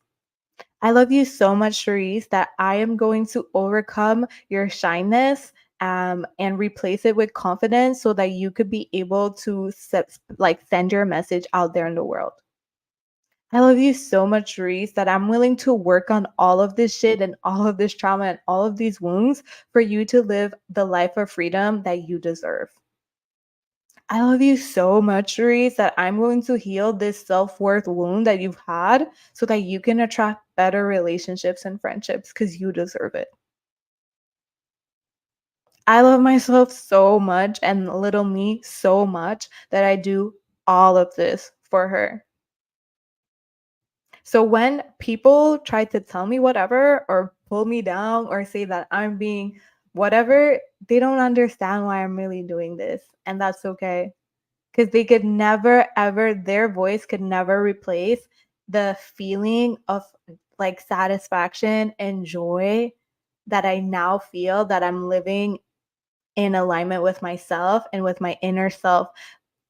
I love you so much, Charisse, that I am going to overcome your shyness and replace it with confidence so that you could be able to send your message out there in the world. I love you so much, Charisse, that I'm willing to work on all of this shit and all of this trauma and all of these wounds for you to live the life of freedom that you deserve. I love you so much, Charisse, that I'm going to heal this self-worth wound that you've had so that you can attract better relationships and friendships because you deserve it. I love myself so much and little me so much that I do all of this for her. So when people try to tell me whatever or pull me down or say that I'm being whatever, they don't understand why I'm really doing this. And that's okay. Because they could never, ever, their voice could never replace the feeling of like satisfaction and joy that I now feel that I'm living in alignment with myself and with my inner self.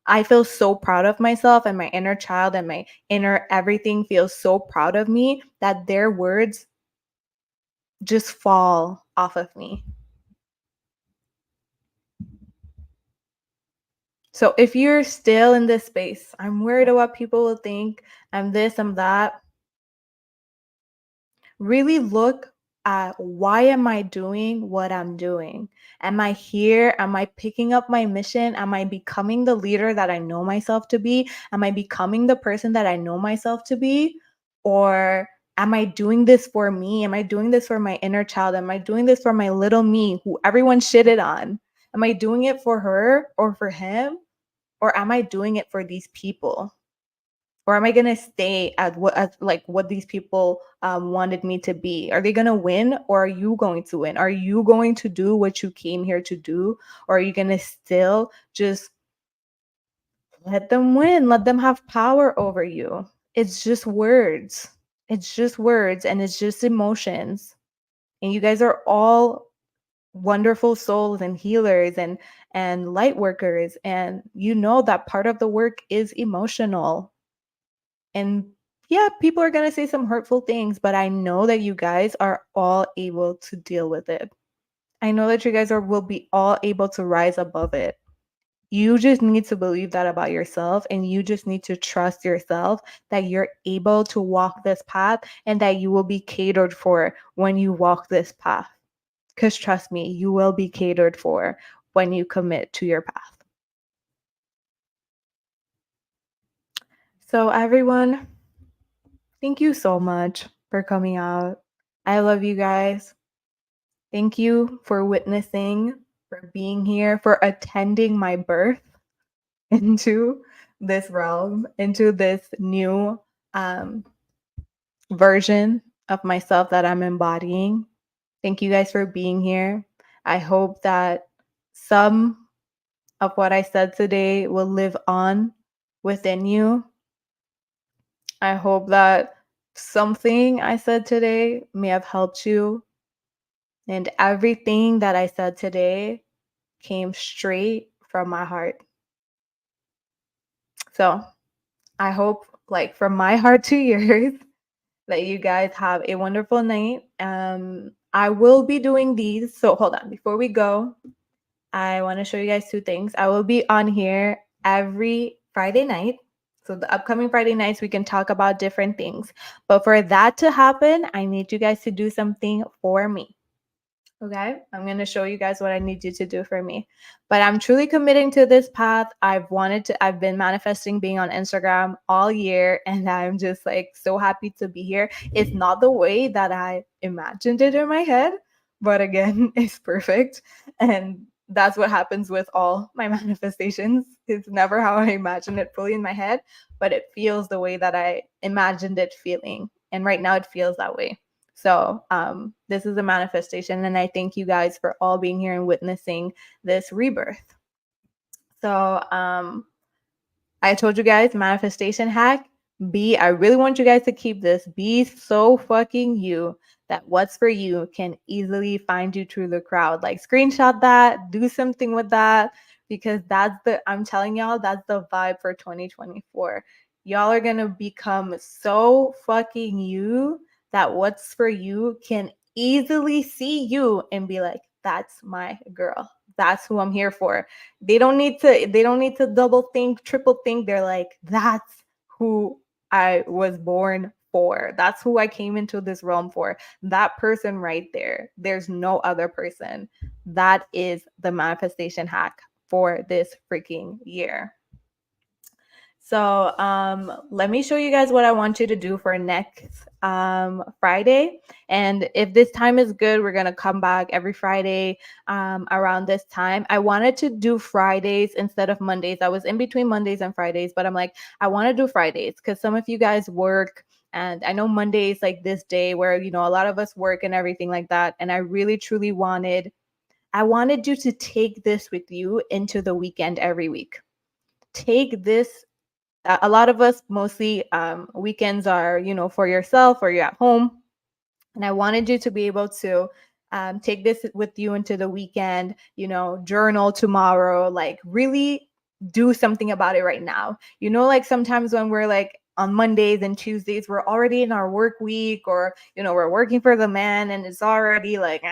I feel so proud of myself, and my inner child and my inner everything feels so proud of me that their words just fall off of me. So if you're still in this space, I'm worried about what people will think, I'm this, I'm that. Really look at why am I doing what I'm doing? Am I here? Am I picking up my mission? Am I becoming the leader that I know myself to be? Am I becoming the person that I know myself to be? Or am I doing this for me? Am I doing this for my inner child? Am I doing this for my little me who everyone shitted on? Am I doing it for her or for him? Or am I doing it for these people? Or am I gonna stay at what these people wanted me to be? Are they gonna win, or are you going to win? Are you going to do what you came here to do, or are you gonna still just let them win? Let them have power over you. It's just words. It's just words, and it's just emotions. And you guys are all wonderful souls and healers and light workers, and you know that part of the work is emotional. And yeah, people are going to say some hurtful things, but I know that you guys are all able to deal with it. I know that you guys will be all able to rise above it. You just need to believe that about yourself, and you just need to trust yourself that you're able to walk this path and that you will be catered for when you walk this path. Because trust me, you will be catered for when you commit to your path. So, everyone, thank you so much for coming out. I love you guys. Thank you for witnessing, for being here, for attending my birth into this realm, into this new version of myself that I'm embodying. Thank you guys for being here. I hope that some of what I said today will live on within you. I hope that something I said today may have helped you. And everything that I said today came straight from my heart. So I hope, like, from my heart to yours, that you guys have a wonderful night. I will be doing these. So hold on. Before we go, I want to show you guys two things. I will be on here every Friday night. So the upcoming Friday nights, we can talk about different things. But for that to happen, I need you guys to do something for me. Okay, I'm going to show you guys what I need you to do for me. But I'm truly committing to this path. I've been manifesting being on Instagram all year, and I'm just like so happy to be here. It's not the way that I imagined it in my head, but again, it's perfect. And that's what happens with all my manifestations. It's never how I imagined it fully in my head, but it feels the way that I imagined it feeling. And right now it feels that way. So this is a manifestation, and I thank you guys for all being here and witnessing this rebirth. So I told you guys, manifestation hack. I really want you guys to keep this. Be so fucking you that what's for you can easily find you through the crowd. Like screenshot that, do something with that, because I'm telling y'all, that's the vibe for 2024. Y'all are going to become so fucking you that what's for you can easily see you and be like, that's my girl. That's who I'm here for. They don't need to double think, triple think. They're like, that's who I was born for. That's who I came into this realm for. That person right there. There's no other person. That is the manifestation hack for this freaking year. So let me show you guys what I want you to do for next Friday. And if this time is good, we're going to come back every Friday around this time. I wanted to do Fridays instead of Mondays. I was in between Mondays and Fridays, but I'm like, I want to do Fridays because some of you guys work. And I know Monday is like this day where, a lot of us work and everything like that. And I really, truly wanted you to take this with you into the weekend every week. Take this. A lot of us mostly weekends are for yourself or you're at home, and I wanted you to be able to take this with you into the weekend, journal tomorrow, like really do something about it right now. Like sometimes when we're like on Mondays and Tuesdays, we're already in our work week, or we're working for the man and it's already like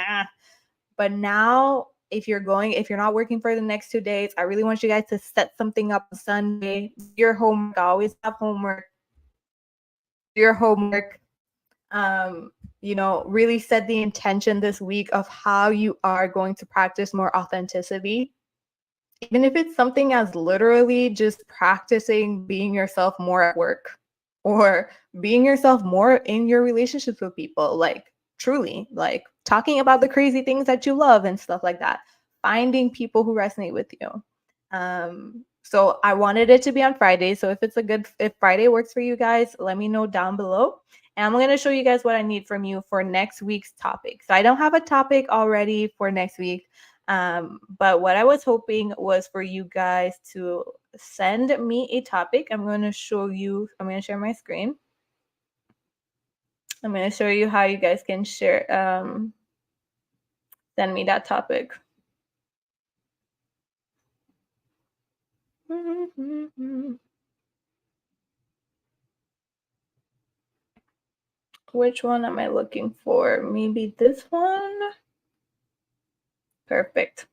but now, if you're not working for the next 2 days, I really want you guys to set something up on Sunday. Do your homework. I always have homework. Do your homework. Really set the intention this week of how you are going to practice more authenticity. Even if it's something as literally just practicing being yourself more at work, or being yourself more in your relationships with people, like truly, like talking about the crazy things that you love and stuff like that, finding people who resonate with you. So I wanted it to be on Friday. So if Friday works for you guys, let me know down below. And I'm going to show you guys what I need from you for next week's topic. So I don't have a topic already for next week. But what I was hoping was for you guys to send me a topic. I'm going to share my screen. I'm going to show you how you guys can share, send me that topic. Which one am I looking for? Maybe this one? Perfect.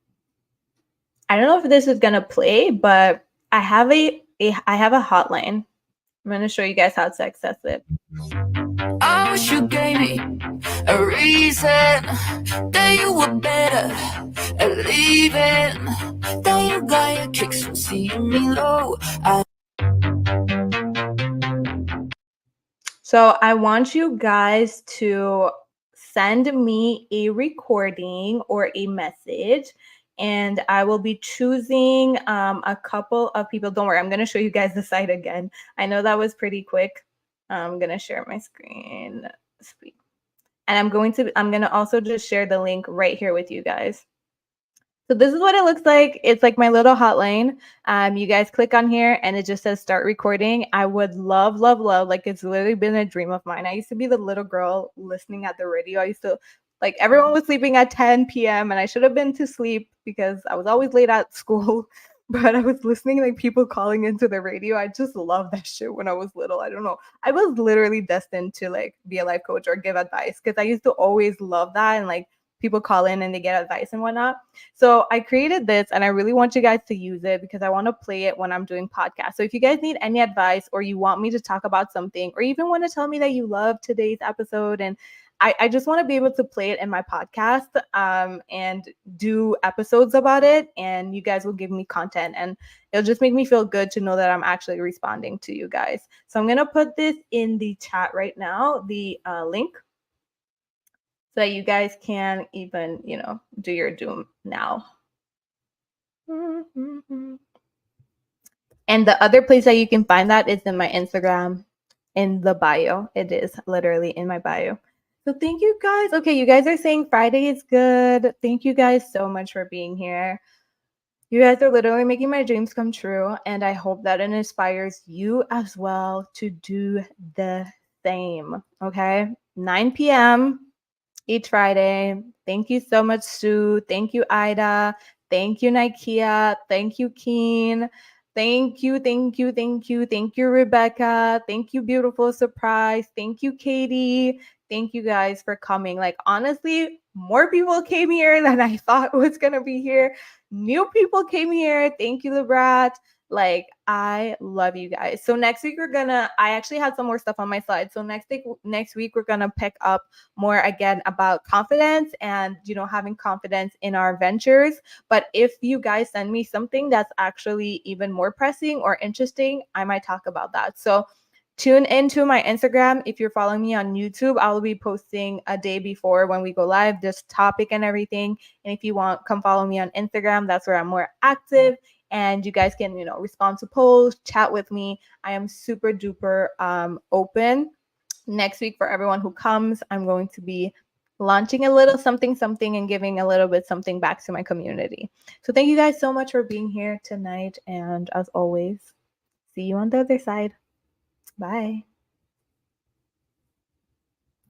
I don't know if this is going to play, but I have a hotline. I'm going to show you guys how to access it. I wish you gave me a reason that you were better at leaving, that you got your kicks from seeing me low. So I want you guys to send me a recording or a message, and I will be choosing a couple of people. Don't worry, I'm going to show you guys the site again. I know that was pretty quick. I'm going to share my screen. And I'm going to also just share the link right here with you guys. So this is what it looks like. It's like my little hotline. You guys click on here and it just says start recording. I would love, like it's literally been a dream of mine. I used to be the little girl listening at the radio. I used to, like, everyone was sleeping at 10 p.m. and I should have been to sleep because I was always late at school. But I was listening, like people calling into the radio. I just loved that shit when I was little. I don't know. I was literally destined to like be a life coach or give advice because I used to always love that, and like people call in and they get advice and whatnot. So I created this and I really want you guys to use it because I want to play it when I'm doing podcasts. So if you guys need any advice or you want me to talk about something, or even want to tell me that you love today's episode and I just want to be able to play it in my podcast and do episodes about it, and you guys will give me content, and it'll just make me feel good to know that I'm actually responding to you guys. So I'm going to put this in the chat right now, the link, so that you guys can even, do your doom now. And the other place that you can find that is in my Instagram, in the bio. It is literally in my bio. So thank you guys. Okay, you guys are saying Friday is good. Thank you guys so much for being here. You guys are literally making my dreams come true, and I hope that it inspires you as well to do the same. Okay, 9 p.m. each Friday. Thank you so much, Sue. Thank you, Ida. Thank you, Nikea. Thank you, Keen. Thank you, thank you, thank you, thank you, Rebecca. Thank you, beautiful surprise. Thank you, Katie. Thank you guys for coming. Like, honestly, more people came here than I thought was gonna be here. New people came here. Thank you, Lebrat. Like, I love you guys. So next week I actually had some more stuff on my slide. So next week we're gonna pick up more again about confidence and having confidence in our ventures. But if you guys send me something that's actually even more pressing or interesting, I might talk about that. So tune into my Instagram. If you're following me on YouTube, I'll be posting a day before when we go live, this topic and everything. And if you want, come follow me on Instagram. That's where I'm more active. And you guys can, respond to polls, chat with me. I am super duper open. Next week, for everyone who comes, I'm going to be launching a little something and giving a little bit something back to my community. So thank you guys so much for being here tonight. And as always, see you on the other side. Bye.